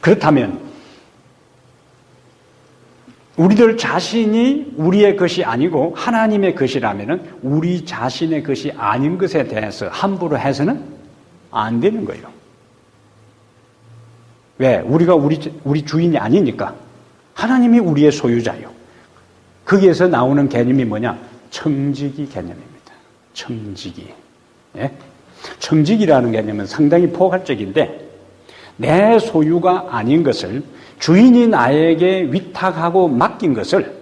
그렇다면 우리들 자신이 우리의 것이 아니고 하나님의 것이라면 우리 자신의 것이 아닌 것에 대해서 함부로 해서는 안 되는 거예요. 왜? 우리가 우리 주인이 아니니까. 하나님이 우리의 소유자예요. 거기에서 나오는 개념이 뭐냐? 청지기 개념입니다. 청지기. 예? 청지기라는 개념은 상당히 포괄적인데 내 소유가 아닌 것을 주인이 나에게 위탁하고 맡긴 것을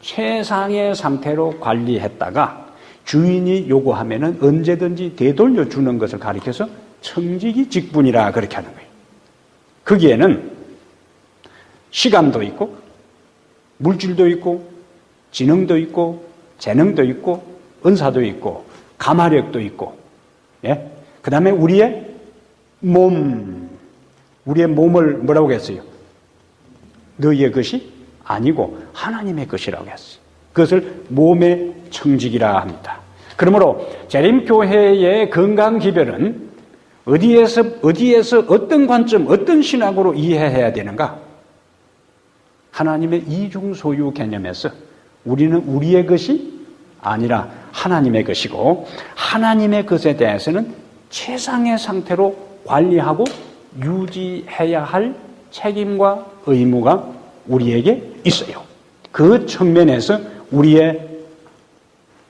최상의 상태로 관리했다가 주인이 요구하면은 언제든지 되돌려 주는 것을 가리켜서 청지기 직분이라 그렇게 하는 거예요. 거기에는 시간도 있고 물질도 있고 지능도 있고 재능도 있고 은사도 있고 가마력도 있고, 예? 그 다음에 우리의 몸을 뭐라고 했어요? 너희의 것이 아니고 하나님의 것이라고 했어요. 그것을 몸의 청직이라 합니다. 그러므로 재림교회의 건강기별은 어디에서 어떤 관점, 어떤 신학으로 이해해야 되는가? 하나님의 이중소유 개념에서 우리는 우리의 것이 아니라 하나님의 것이고 하나님의 것에 대해서는 최상의 상태로 관리하고 유지해야 할 책임과 의무가 우리에게 있어요. 그 측면에서 우리의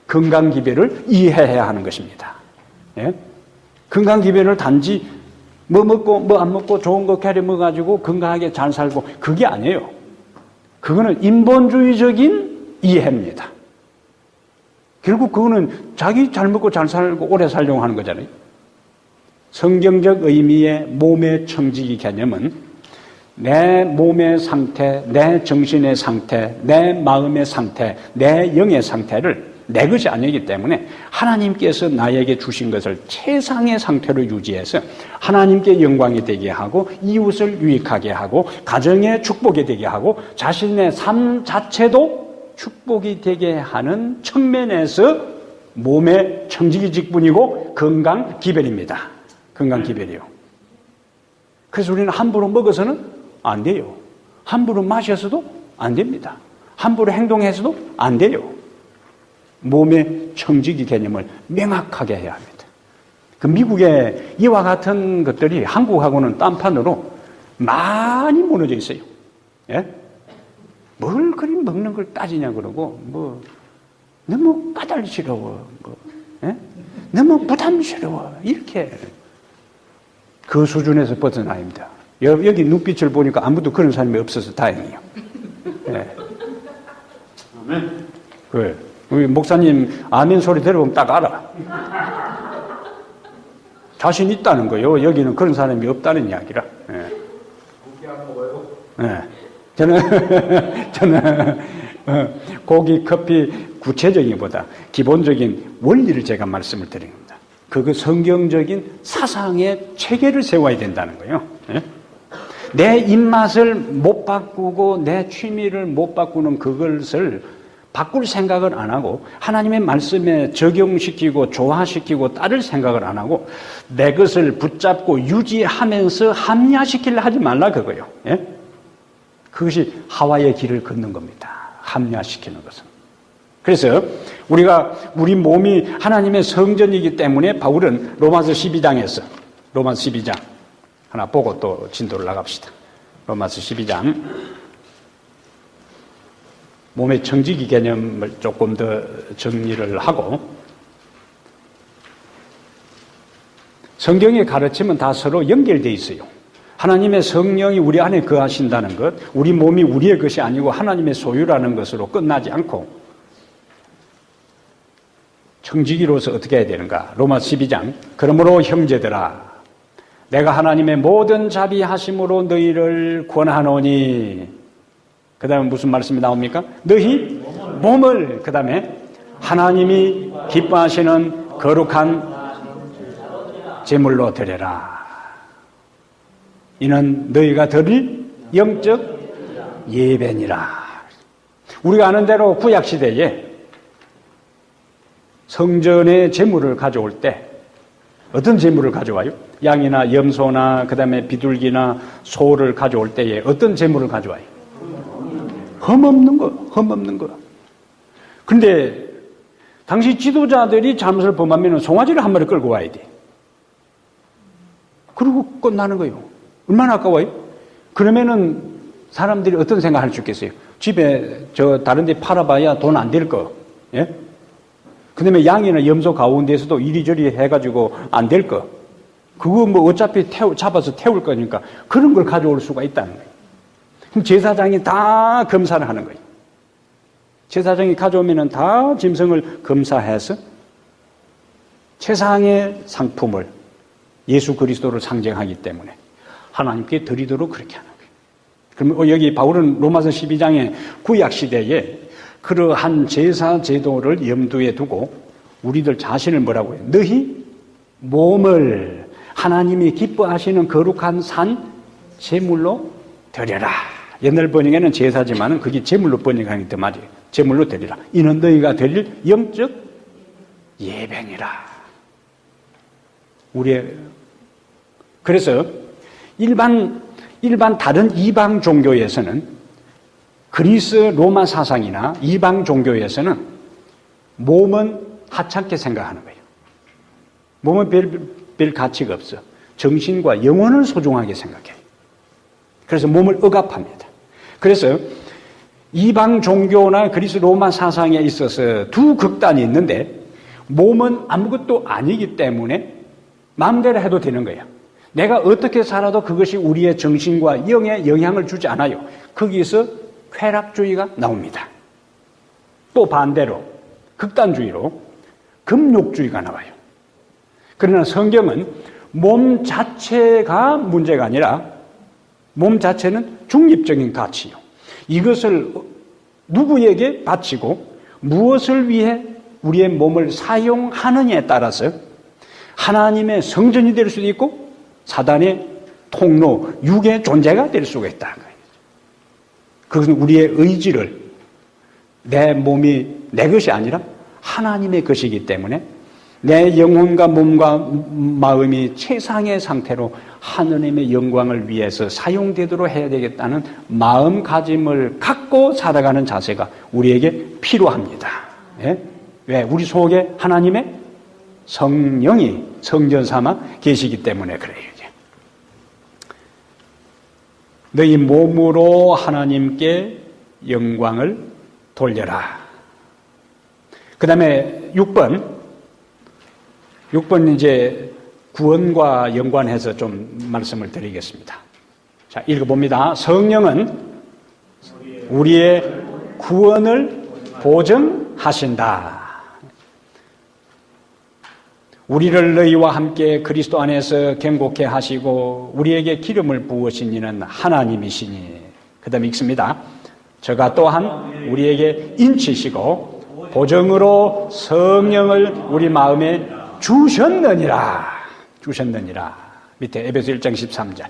건강기별을 이해해야 하는 것입니다. 예? 건강기별을 단지 뭐 먹고 뭐 안 먹고 좋은 거 캐려 먹어가지고 건강하게 잘 살고 그게 아니에요. 그거는 인본주의적인 이해입니다. 결국 그거는 자기 잘 먹고 잘 살고 오래 살려고 하는 거잖아요. 성경적 의미의 몸의 청지기 개념은 내 몸의 상태, 내 정신의 상태, 내 마음의 상태, 내 영의 상태를 내 것이 아니기 때문에 하나님께서 나에게 주신 것을 최상의 상태로 유지해서 하나님께 영광이 되게 하고 이웃을 유익하게 하고 가정에 축복이 되게 하고 자신의 삶 자체도 축복이 되게 하는 측면에서 몸의 청지기 직분이고 건강기별입니다. 건강기별이요. 그래서 우리는 함부로 먹어서는 안 돼요. 함부로 마셔서도 안 됩니다. 함부로 행동해서도 안 돼요. 몸의 청지기 개념을 명확하게 해야 합니다. 그 미국의 이와 같은 것들이 한국하고는 딴판으로 많이 무너져 있어요. 예? 뭘 그리 먹는 걸 따지냐 그러고 너무 까달스러워. 예? 너무 부담스러워. 이렇게. 그 수준에서 벗어나야 합니다. 여기 눈빛을 보니까 아무도 그런 사람이 없어서 다행이에요. 네. 아멘. 그래. 우리 목사님 아멘 소리 들어보면 딱 알아. 자신 있다는 거예요. 여기는 그런 사람이 없다는 이야기라. 네. 고기 안 먹어요? 네. 저는 고기, 커피 구체적인보다 기본적인 원리를 제가 말씀을 드립니다. 그거 성경적인 사상의 체계를 세워야 된다는 거예요. 네? 내 입맛을 못 바꾸고 내 취미를 못 바꾸는 그것을 바꿀 생각을 안 하고 하나님의 말씀에 적용시키고 조화시키고 따를 생각을 안 하고 내 것을 붙잡고 유지하면서 합리화시키려 하지 말라 그거예요. 예? 그것이 하와의 길을 걷는 겁니다. 합리화시키는 것은. 그래서 우리 몸이 하나님의 성전이기 때문에 바울은 로마서 12장에서 로마서 12장 하나 보고 또 진도를 나갑시다. 로마서 12장 몸의 청지기 개념을 조금 더 정리를 하고 성경의 가르침은 다 서로 연결되어 있어요. 하나님의 성령이 우리 안에 거하신다는 것, 우리 몸이 우리의 것이 아니고 하나님의 소유라는 것으로 끝나지 않고 청지기로서 어떻게 해야 되는가? 로마서 12장 그러므로 형제들아 내가 하나님의 모든 자비하심으로 너희를 권하노니 그 다음에 무슨 말씀이 나옵니까? 너희 몸을 그 다음에 하나님이 기뻐하시는 거룩한 제물로 드려라. 이는 너희가 드릴 영적 예배니라. 우리가 아는 대로 구약시대에 성전에 제물을 가져올 때 어떤 제물을 가져와요? 양이나 염소나 그 다음에 비둘기나 소를 가져올 때에 어떤 제물을 가져와요? 흠없는 거. 근데 당시 지도자들이 잘못을 범하면 송아지를 한 마리 끌고 와야 돼. 그리고 끝나는 거예요. 얼마나 아까워요? 그러면은 사람들이 어떤 생각할 수 있겠어요? 집에 다른 데 팔아봐야 돈 안 될 거. 예? 그 다음에 양이나 염소 가운데에서도 이리저리 해가지고 안 될 거. 그거 뭐 어차피 잡아서 태울 거니까 그런 걸 가져올 수가 있다는 거예요. 그럼 제사장이 다 검사를 하는 거예요. 제사장이 가져오면은 다 짐승을 검사해서 최상의 상품을 예수 그리스도를 상징하기 때문에 하나님께 드리도록 그렇게 하는 거예요. 그럼 여기 바울은 로마서 12장의 구약시대에 그러한 제사 제도를 염두에 두고 우리들 자신을 뭐라고 해요? 너희 몸을 하나님이 기뻐하시는 거룩한 산 제물로 드려라. 옛날 번역에는 제사지만은 그게 제물로 번역하기 때문에 맞아요. 제물로 드리라. 이는 너희가 드릴 영적 예배니라. 그래서 일반 다른 이방 종교에서는 그리스 로마 사상이나 이방 종교에서는 몸은 하찮게 생각하는 거예요. 몸은 별 가치가 없어. 정신과 영혼을 소중하게 생각해요. 그래서 몸을 억압합니다. 그래서 이방 종교나 그리스 로마 사상에 있어서 두 극단이 있는데 몸은 아무것도 아니기 때문에 마음대로 해도 되는 거예요. 내가 어떻게 살아도 그것이 우리의 정신과 영에 영향을 주지 않아요. 거기서 쾌락주의가 나옵니다. 또 반대로 극단주의로 금욕주의가 나와요. 그러나 성경은 몸 자체가 문제가 아니라 몸 자체는 중립적인 가치요. 이것을 누구에게 바치고 무엇을 위해 우리의 몸을 사용하느냐에 따라서 하나님의 성전이 될 수도 있고 사단의 통로, 육의 존재가 될 수가 있다는 거예요. 그것은 우리의 의지를 내 몸이 내 것이 아니라 하나님의 것이기 때문에 내 영혼과 몸과 마음이 최상의 상태로 하느님의 영광을 위해서 사용되도록 해야 되겠다는 마음가짐을 갖고 살아가는 자세가 우리에게 필요합니다. 예? 왜? 우리 속에 하나님의 성령이 성전 삼아 계시기 때문에 그래요. 너희 몸으로 하나님께 영광을 돌려라. 그 다음에 6번 6번 이제 구원과 연관해서 좀 말씀을 드리겠습니다. 자, 읽어봅니다. 성령은 우리의 구원을 보증하신다. 우리를 너희와 함께 그리스도 안에서 견고케 하시고 우리에게 기름을 부으신 이는 하나님이시니. 그 다음에 읽습니다. 저가 또한 우리에게 인치시고 보증으로 성령을 우리 마음에 주셨느니라. 밑에 에베소 1장 13절.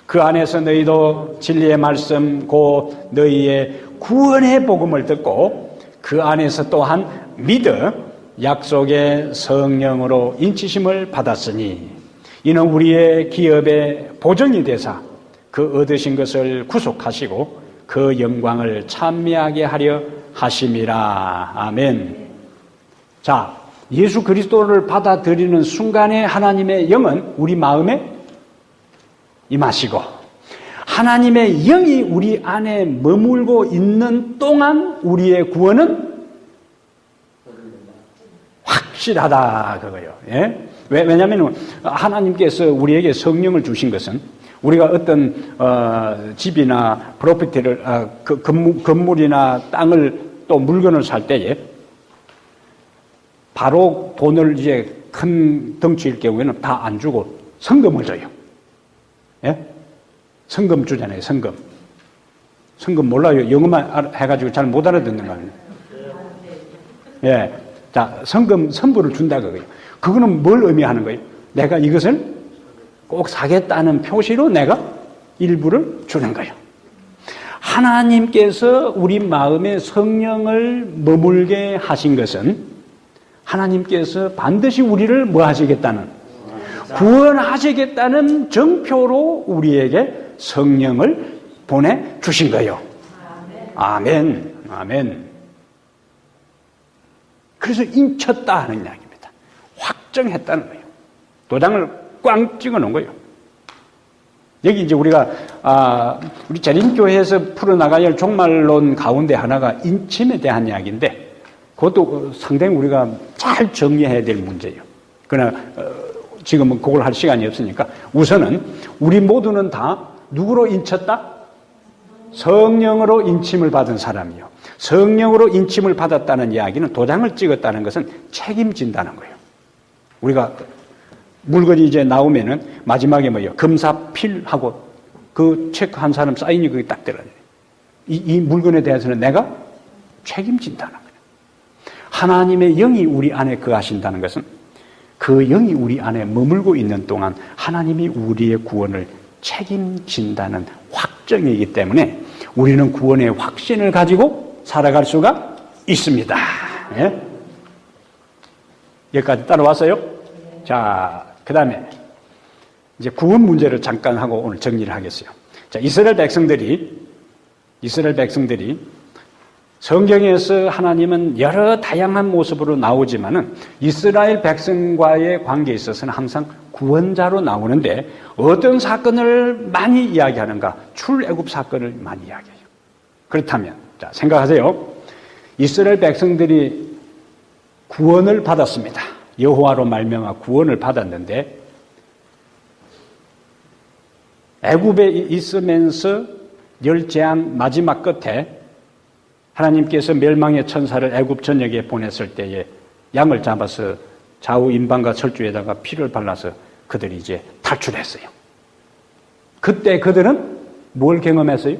그 안에서 너희도 진리의 말씀 곧 너희의 구원의 복음을 듣고 그 안에서 또한 믿어 약속의 성령으로 인치심을 받았으니 이는 우리의 기업의 보증이 되사 그 얻으신 것을 구속하시고 그 영광을 찬미하게 하려 하심이라. 아멘. 자, 예수 그리스도를 받아들이는 순간에 하나님의 영은 우리 마음에 임하시고 하나님의 영이 우리 안에 머물고 있는 동안 우리의 구원은 확실하다 그거예요. 예? 왜냐하면 하나님께서 우리에게 성령을 주신 것은 우리가 어떤 집이나 프로퍼티를 건물이나 땅을 또 물건을 살 때에 바로 돈을 이제 큰 덩치일 경우에는 다 안 주고 성금을 줘요. 예? 성금 주잖아요. 성금 몰라요. 영어만 해가지고 잘 못 알아듣는 거 아니에요. 예. 자, 성금 선물을 준다 그거예요. 그거는 뭘 의미하는 거예요? 내가 이것을 꼭 사겠다는 표시로 내가 일부를 주는 거예요. 하나님께서 우리 마음에 성령을 머물게 하신 것은 하나님께서 반드시 우리를 뭐 하시겠다는, 구원하시겠다는 정표로 우리에게 성령을 보내주신 거예요. 아멘. 아멘. 그래서 인쳤다 하는 이야기입니다. 확정했다는 거예요. 도장을 꽝 찍어 놓은 거예요. 여기 이제 우리가, 우리 재림교회에서 풀어나가야 할 종말론 가운데 하나가 인침에 대한 이야기인데, 그것도 상당히 우리가 잘 정리해야 될 문제예요. 그러나, 지금은 그걸 할 시간이 없으니까 우선은 우리 모두는 다 누구로 인쳤다? 성령으로 인침을 받은 사람이요. 성령으로 인침을 받았다는 이야기는 도장을 찍었다는 것은 책임진다는 거예요. 우리가 물건이 이제 나오면은 마지막에 뭐예요? 금사필하고 그 체크한 사람 사인이 거기 딱 들어요. 이 물건에 대해서는 내가 책임진다는 거예요. 하나님의 영이 우리 안에 거하신다는 것은 그 영이 우리 안에 머물고 있는 동안 하나님이 우리의 구원을 책임진다는 확정이기 때문에 우리는 구원의 확신을 가지고 살아갈 수가 있습니다. 예? 여기까지 따라왔어요? 자, 그 다음에 이제 구원 문제를 잠깐 하고 오늘 정리를 하겠어요. 자, 이스라엘 백성들이 성경에서 하나님은 여러 다양한 모습으로 나오지만은 이스라엘 백성과의 관계에 있어서는 항상 구원자로 나오는데 어떤 사건을 많이 이야기하는가? 출애굽 사건을 많이 이야기해요. 그렇다면, 자, 생각하세요. 이스라엘 백성들이 구원을 받았습니다. 여호와로 말미암아 구원을 받았는데 애굽에 있으면서 열 재앙 마지막 끝에 하나님께서 멸망의 천사를 애굽 전역에 보냈을 때에 양을 잡아서 좌우 임방과 철주에다가 피를 발라서 그들이 이제 탈출했어요. 그때 그들은 뭘 경험했어요?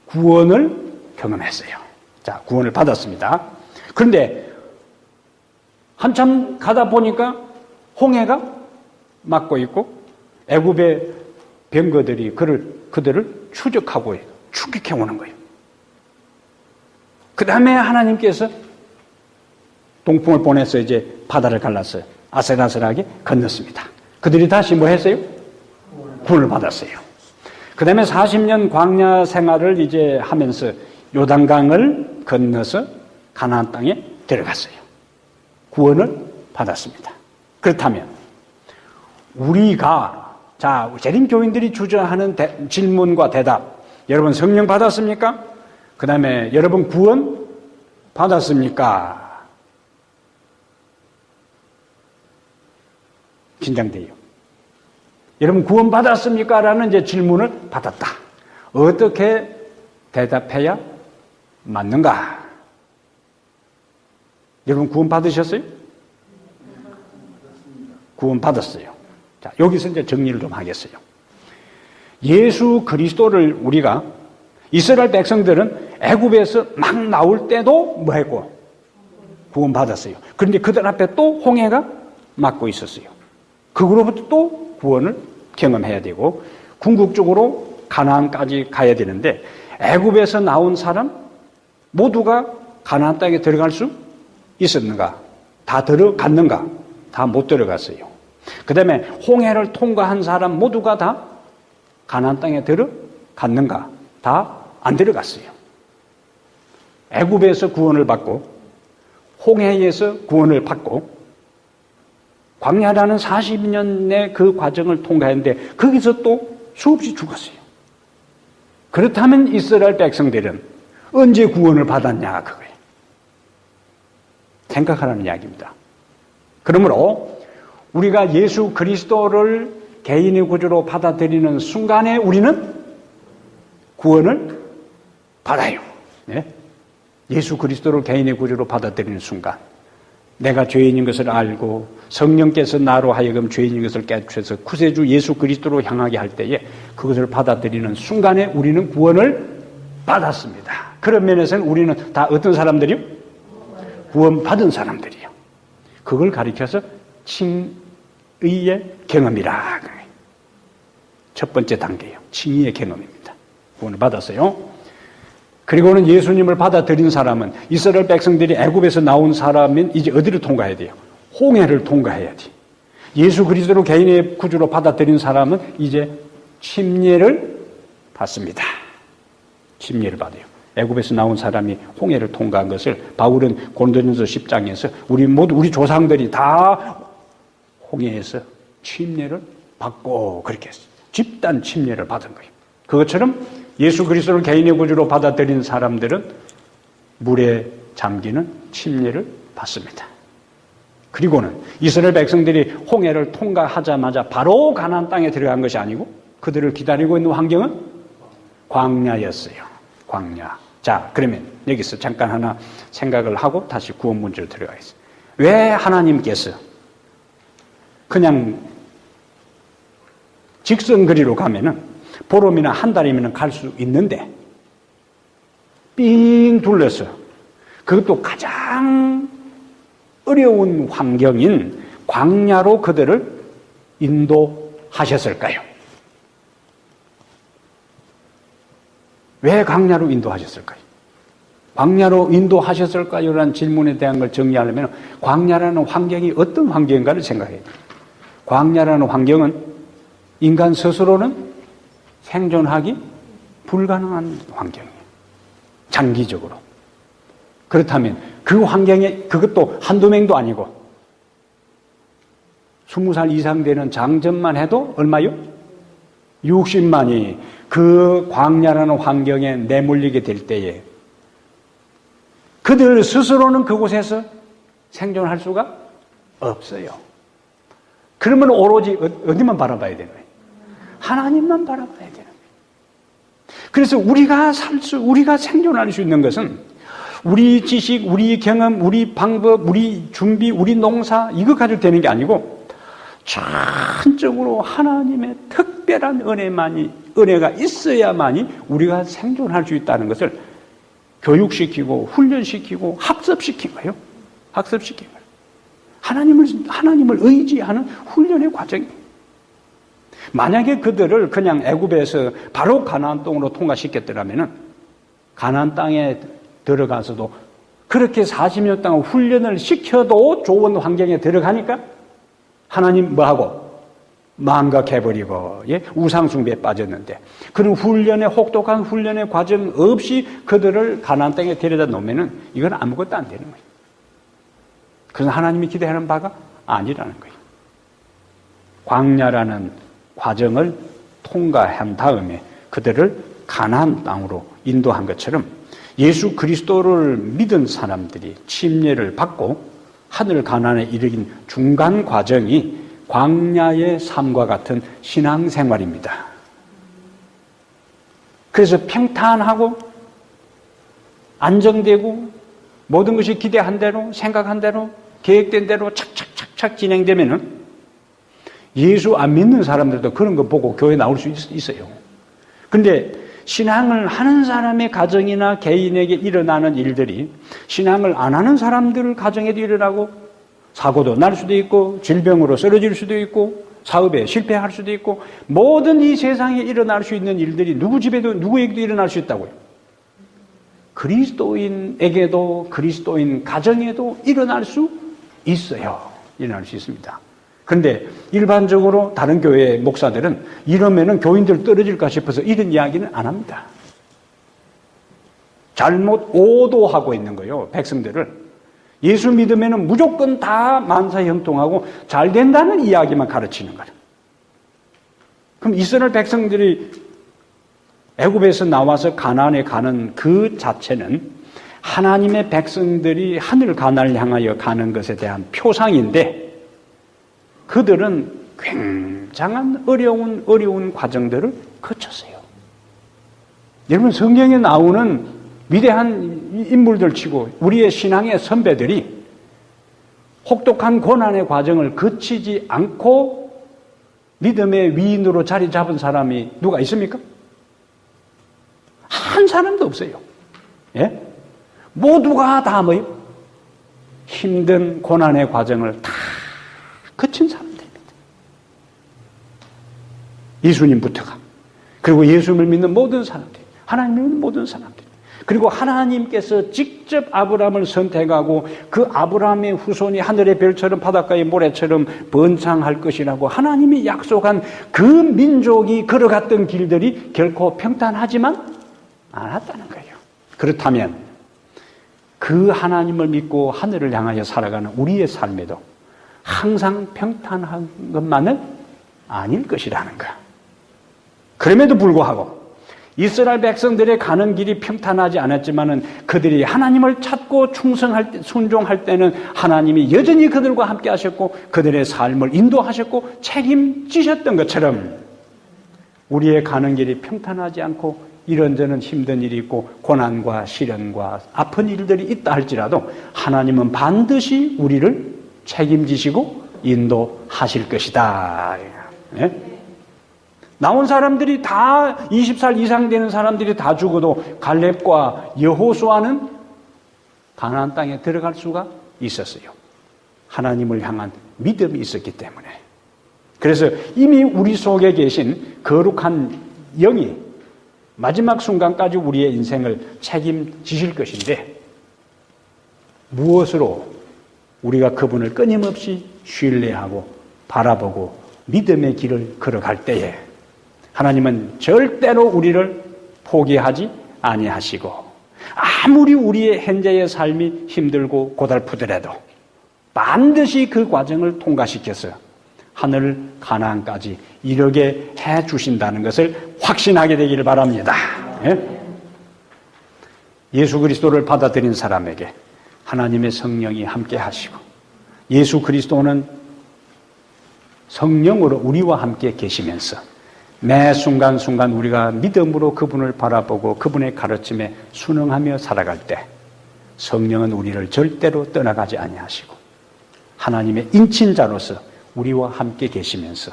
구원을 경험했어요. 자, 구원을 받았습니다. 그런데 한참 가다 보니까 홍해가 막고 있고 애굽의 병거들이 그들을 추적하고 추격해 오는 거예요. 그 다음에 하나님께서 동풍을 보내서 이제 바다를 갈라서 아슬아슬하게 건넜습니다. 그들이 다시 뭐 했어요? 구원을 받았어요. 그 다음에 40년 광야 생활을 이제 하면서 요단강을 건너서 가나안 땅에 들어갔어요. 구원을 받았습니다. 그렇다면 우리가, 자, 재림교인들이 주저하는 질문과 대답, 여러분 성령 받았습니까? 그 다음에 여러분 구원 받았습니까? 긴장돼요. 여러분 구원받았습니까? 라는 이제 질문을 받았다. 어떻게 대답해야 맞는가? 여러분 구원받으셨어요? 구원받았어요. 자, 여기서 이제 정리를 좀 하겠어요. 예수 그리스도를 우리가 이스라엘 백성들은 애굽에서 막 나올 때도 뭐 했고? 구원받았어요. 그런데 그들 앞에 또 홍해가 막고 있었어요. 그거로부터 또 구원을 경험해야 되고 궁극적으로 가나안까지 가야 되는데 애굽에서 나온 사람 모두가 가나안 땅에 들어갈 수 있었는가? 다 들어갔는가? 다 못 들어갔어요. 그 다음에 홍해를 통과한 사람 모두가 다 가나안 땅에 들어갔는가? 다 안 들어갔어요. 애굽에서 구원을 받고 홍해에서 구원을 받고 광야라는 40년의 그 과정을 통과했는데 거기서 또 수없이 죽었어요. 그렇다면 이스라엘 백성들은 언제 구원을 받았냐 그거예요. 생각하라는 이야기입니다. 그러므로 우리가 예수 그리스도를 개인의 구주로 받아들이는 순간에 우리는 구원을 받아요. 네? 예수 그리스도를 개인의 구주로 받아들이는 순간 내가 죄인인 것을 알고 성령께서 나로 하여금 죄인인 것을 깨추쳐서 구세주 예수 그리스도로 향하게 할 때에 그것을 받아들이는 순간에 우리는 구원을 받았습니다. 그런 면에서는 우리는 다 어떤 사람들이요? 구원받은 사람들이요. 그걸 가리켜서 칭의의 경험이라. 첫 번째 단계예요. 칭의의 경험입니다. 구원을 받았어요. 그리고는 예수님을 받아들인 사람은 이스라엘 백성들이 애굽에서 나온 사람은 이제 어디를 통과해야 돼요? 홍해를 통과해야 돼. 예수 그리스도로 개인의 구주로 받아들인 사람은 이제 침례를 받습니다. 침례를 받아요. 애굽에서 나온 사람이 홍해를 통과한 것을 바울은 고린도전서 10장에서 우리 모두 우리 조상들이 다 홍해에서 침례를 받고 그렇게 했어요. 집단 침례를 받은 거예요. 그것처럼 예수 그리스도를 개인의 구주로 받아들인 사람들은 물에 잠기는 침례를 받습니다. 그리고는 이스라엘 백성들이 홍해를 통과하자마자 바로 가나안 땅에 들어간 것이 아니고 그들을 기다리고 있는 환경은 광야였어요. 광야. 자, 그러면 여기서 잠깐 하나 생각을 하고 다시 구원 문제로 들어가겠습니다. 왜 하나님께서 그냥 직선거리로 가면은 보름이나 한 달이면 갈 수 있는데 삥 둘러서 그것도 가장 어려운 환경인 광야로 그들을 인도하셨을까요? 왜 광야로 인도하셨을까요? 광야로 인도하셨을까요? 라는 질문에 대한 걸 정리하려면 광야라는 환경이 어떤 환경인가를 생각해야 돼요. 광야라는 환경은 인간 스스로는 생존하기 불가능한 환경이에요. 장기적으로. 그렇다면 그 환경에 그것도 한두 명도 아니고 20살 이상 되는 장전만 해도 얼마요? 60만이 그 광야라는 환경에 내몰리게 될 때에 그들 스스로는 그곳에서 생존할 수가 없어요. 그러면 오로지 어디만 바라봐야 되는 거예요? 하나님만 바라봐야 되는 거예요. 그래서 우리가 생존할 수 있는 것은 우리 지식, 우리 경험, 우리 방법, 우리 준비, 우리 농사 이거 가지고 되는 게 아니고 전적으로 하나님의 특별한 은혜가 있어야만이 우리가 생존할 수 있다는 것을 교육시키고 훈련시키고 학습시킨 거예요. 학습시킨 거예요. 하나님을 의지하는 훈련의 과정이에요. 만약에 그들을 그냥 애굽에서 바로 가나안 땅으로 통과시켰더라면 가나안 땅에 들어가서도 그렇게 40년 동안 훈련을 시켜도 좋은 환경에 들어가니까 하나님 뭐하고 망각해버리고 우상숭배에 빠졌는데 그런 혹독한 훈련의 과정 없이 그들을 가나안 땅에 데려다 놓으면 이건 아무것도 안 되는 거예요. 그래서 하나님이 기대하는 바가 아니라는 거예요. 광야라는 과정을 통과한 다음에 그들을 가나안 땅으로 인도한 것처럼 예수 그리스도를 믿은 사람들이 침례를 받고 하늘 가나안에 이르긴 중간 과정이 광야의 삶과 같은 신앙생활입니다. 그래서 평탄하고 안정되고 모든 것이 기대한 대로, 생각한 대로, 계획된 대로 착착착착 진행되면은 예수 안 믿는 사람들도 그런 거 보고 교회 나올 수 있어요. 그런데 신앙을 하는 사람의 가정이나 개인에게 일어나는 일들이 신앙을 안 하는 사람들 가정에도 일어나고 사고도 날 수도 있고 질병으로 쓰러질 수도 있고 사업에 실패할 수도 있고 모든 이 세상에 일어날 수 있는 일들이 누구 집에도 누구에게도 일어날 수 있다고요. 그리스도인에게도 그리스도인 가정에도 일어날 수 있어요. 일어날 수 있습니다. 그런데 일반적으로 다른 교회 목사들은 이러면은 교인들 떨어질까 싶어서 이런 이야기는 안 합니다. 잘못 오도하고 있는 거예요. 백성들을. 예수 믿으면은 무조건 다 만사형통하고 잘 된다는 이야기만 가르치는 거예요. 그럼 이스라엘 백성들이 애굽에서 나와서 가나안에 가는 그 자체는 하나님의 백성들이 하늘 가나안을 향하여 가는 것에 대한 표상인데 그들은 굉장한 어려운 과정들을 거쳤어요. 여러분 성경에 나오는 위대한 인물들 치고 우리의 신앙의 선배들이 혹독한 고난의 과정을 거치지 않고 믿음의 위인으로 자리 잡은 사람이 누가 있습니까? 한 사람도 없어요. 예? 모두가 다 뭐예요? 힘든 고난의 과정을 다 거친 사람들입니다. 예수님부터가. 그리고 예수님을 믿는 모든 사람들, 하나님을 믿는 모든 사람들. 그리고 하나님께서 직접 아브라함을 선택하고 그 아브라함의 후손이 하늘의 별처럼 바닷가의 모래처럼 번창할 것이라고 하나님이 약속한 그 민족이 걸어갔던 길들이 결코 평탄하지만 않았다는 거예요. 그렇다면 그 하나님을 믿고 하늘을 향하여 살아가는 우리의 삶에도 항상 평탄한 것만은 아닐 것이라는 거야. 그럼에도 불구하고 이스라엘 백성들의 가는 길이 평탄하지 않았지만은 그들이 하나님을 찾고 순종할 때는 하나님이 여전히 그들과 함께 하셨고 그들의 삶을 인도하셨고 책임지셨던 것처럼 우리의 가는 길이 평탄하지 않고 이런저런 힘든 일이 있고 고난과 시련과 아픈 일들이 있다 할지라도 하나님은 반드시 우리를 책임지시고 인도하실 것이다. 네? 나온 사람들이 다 20살 이상 되는 사람들이 다 죽어도 갈렙과 여호수아는 가나안 땅에 들어갈 수가 있었어요. 하나님을 향한 믿음이 있었기 때문에. 그래서 이미 우리 속에 계신 거룩한 영이 마지막 순간까지 우리의 인생을 책임지실 것인데 무엇으로 우리가 그분을 끊임없이 신뢰하고 바라보고 믿음의 길을 걸어갈 때에 하나님은 절대로 우리를 포기하지 아니하시고 아무리 우리의 현재의 삶이 힘들고 고달프더라도 반드시 그 과정을 통과시켜서 하늘 가나안까지 이르게 해 주신다는 것을 확신하게 되기를 바랍니다. 예수 그리스도를 받아들인 사람에게 하나님의 성령이 함께 하시고 예수 그리스도는 성령으로 우리와 함께 계시면서 매 순간순간 우리가 믿음으로 그분을 바라보고 그분의 가르침에 순응하며 살아갈 때 성령은 우리를 절대로 떠나가지 아니하시고 하나님의 인친자로서 우리와 함께 계시면서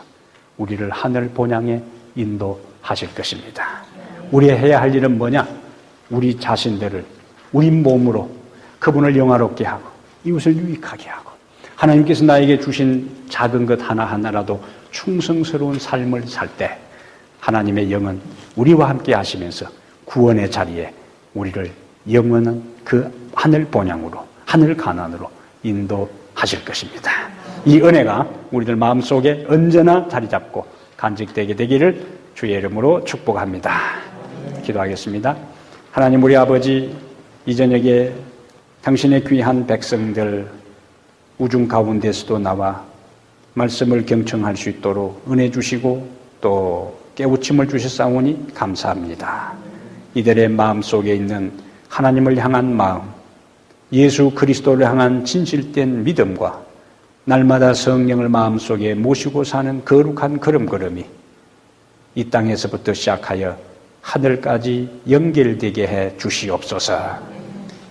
우리를 하늘 본향에 인도하실 것입니다. 우리가 해야 할 일은 뭐냐? 우리 자신들을 우리 몸으로 그분을 영화롭게 하고 이웃을 유익하게 하고 하나님께서 나에게 주신 작은 것 하나하나라도 충성스러운 삶을 살 때 하나님의 영은 우리와 함께 하시면서 구원의 자리에 우리를 영원한 그 하늘 본향으로 하늘 가나안으로 인도하실 것입니다. 이 은혜가 우리들 마음속에 언제나 자리 잡고 간직되게 되기를 주의 이름으로 축복합니다. 기도하겠습니다. 하나님 우리 아버지 이 저녁에 당신의 귀한 백성들 우중 가운데서도 나와 말씀을 경청할 수 있도록 은혜 주시고 또 깨우침을 주셨사오니 감사합니다. 이들의 마음속에 있는 하나님을 향한 마음, 예수 그리스도를 향한 진실된 믿음과 날마다 성령을 마음속에 모시고 사는 거룩한 걸음걸음이 이 땅에서부터 시작하여 하늘까지 연결되게 해 주시옵소서.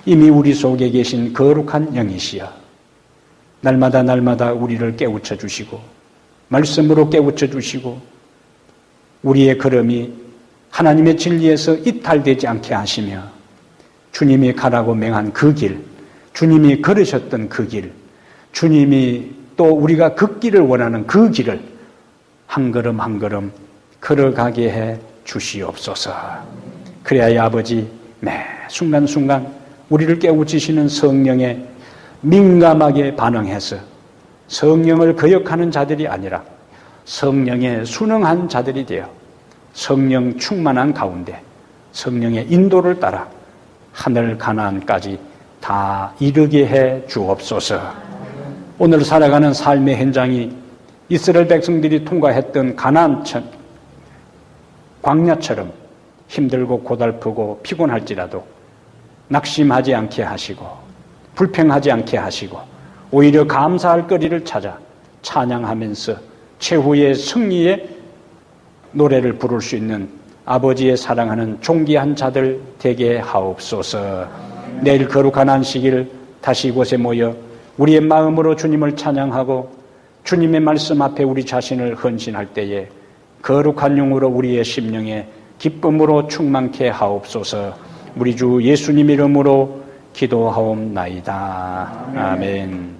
이미 우리 속에 계신 거룩한 영이시여 날마다 우리를 깨우쳐 주시고 말씀으로 깨우쳐 주시고 우리의 걸음이 하나님의 진리에서 이탈되지 않게 하시며 주님이 가라고 명한 그 길, 주님이 걸으셨던 그 길, 주님이 또 우리가 걷기를 원하는 그 길을 한 걸음 한 걸음 걸어가게 해 주시옵소서. 그래야 아버지 매 순간순간 우리를 깨우치시는 성령에 민감하게 반응해서 성령을 거역하는 자들이 아니라 성령에 순응한 자들이 되어 성령 충만한 가운데 성령의 인도를 따라 하늘 가나안까지 다 이르게 해 주옵소서. 오늘 살아가는 삶의 현장이 이스라엘 백성들이 통과했던 가나안천 광야처럼 힘들고 고달프고 피곤할지라도 낙심하지 않게 하시고 불평하지 않게 하시고 오히려 감사할 거리를 찾아 찬양하면서 최후의 승리의 노래를 부를 수 있는 아버지의 사랑하는 존귀한 자들 되게 하옵소서. 내일 거룩한 안식일 다시 이곳에 모여 우리의 마음으로 주님을 찬양하고 주님의 말씀 앞에 우리 자신을 헌신할 때에 거룩한 영으로 우리의 심령에 기쁨으로 충만케 하옵소서. 우리 주 예수님 이름으로 기도하옵나이다. 아멘.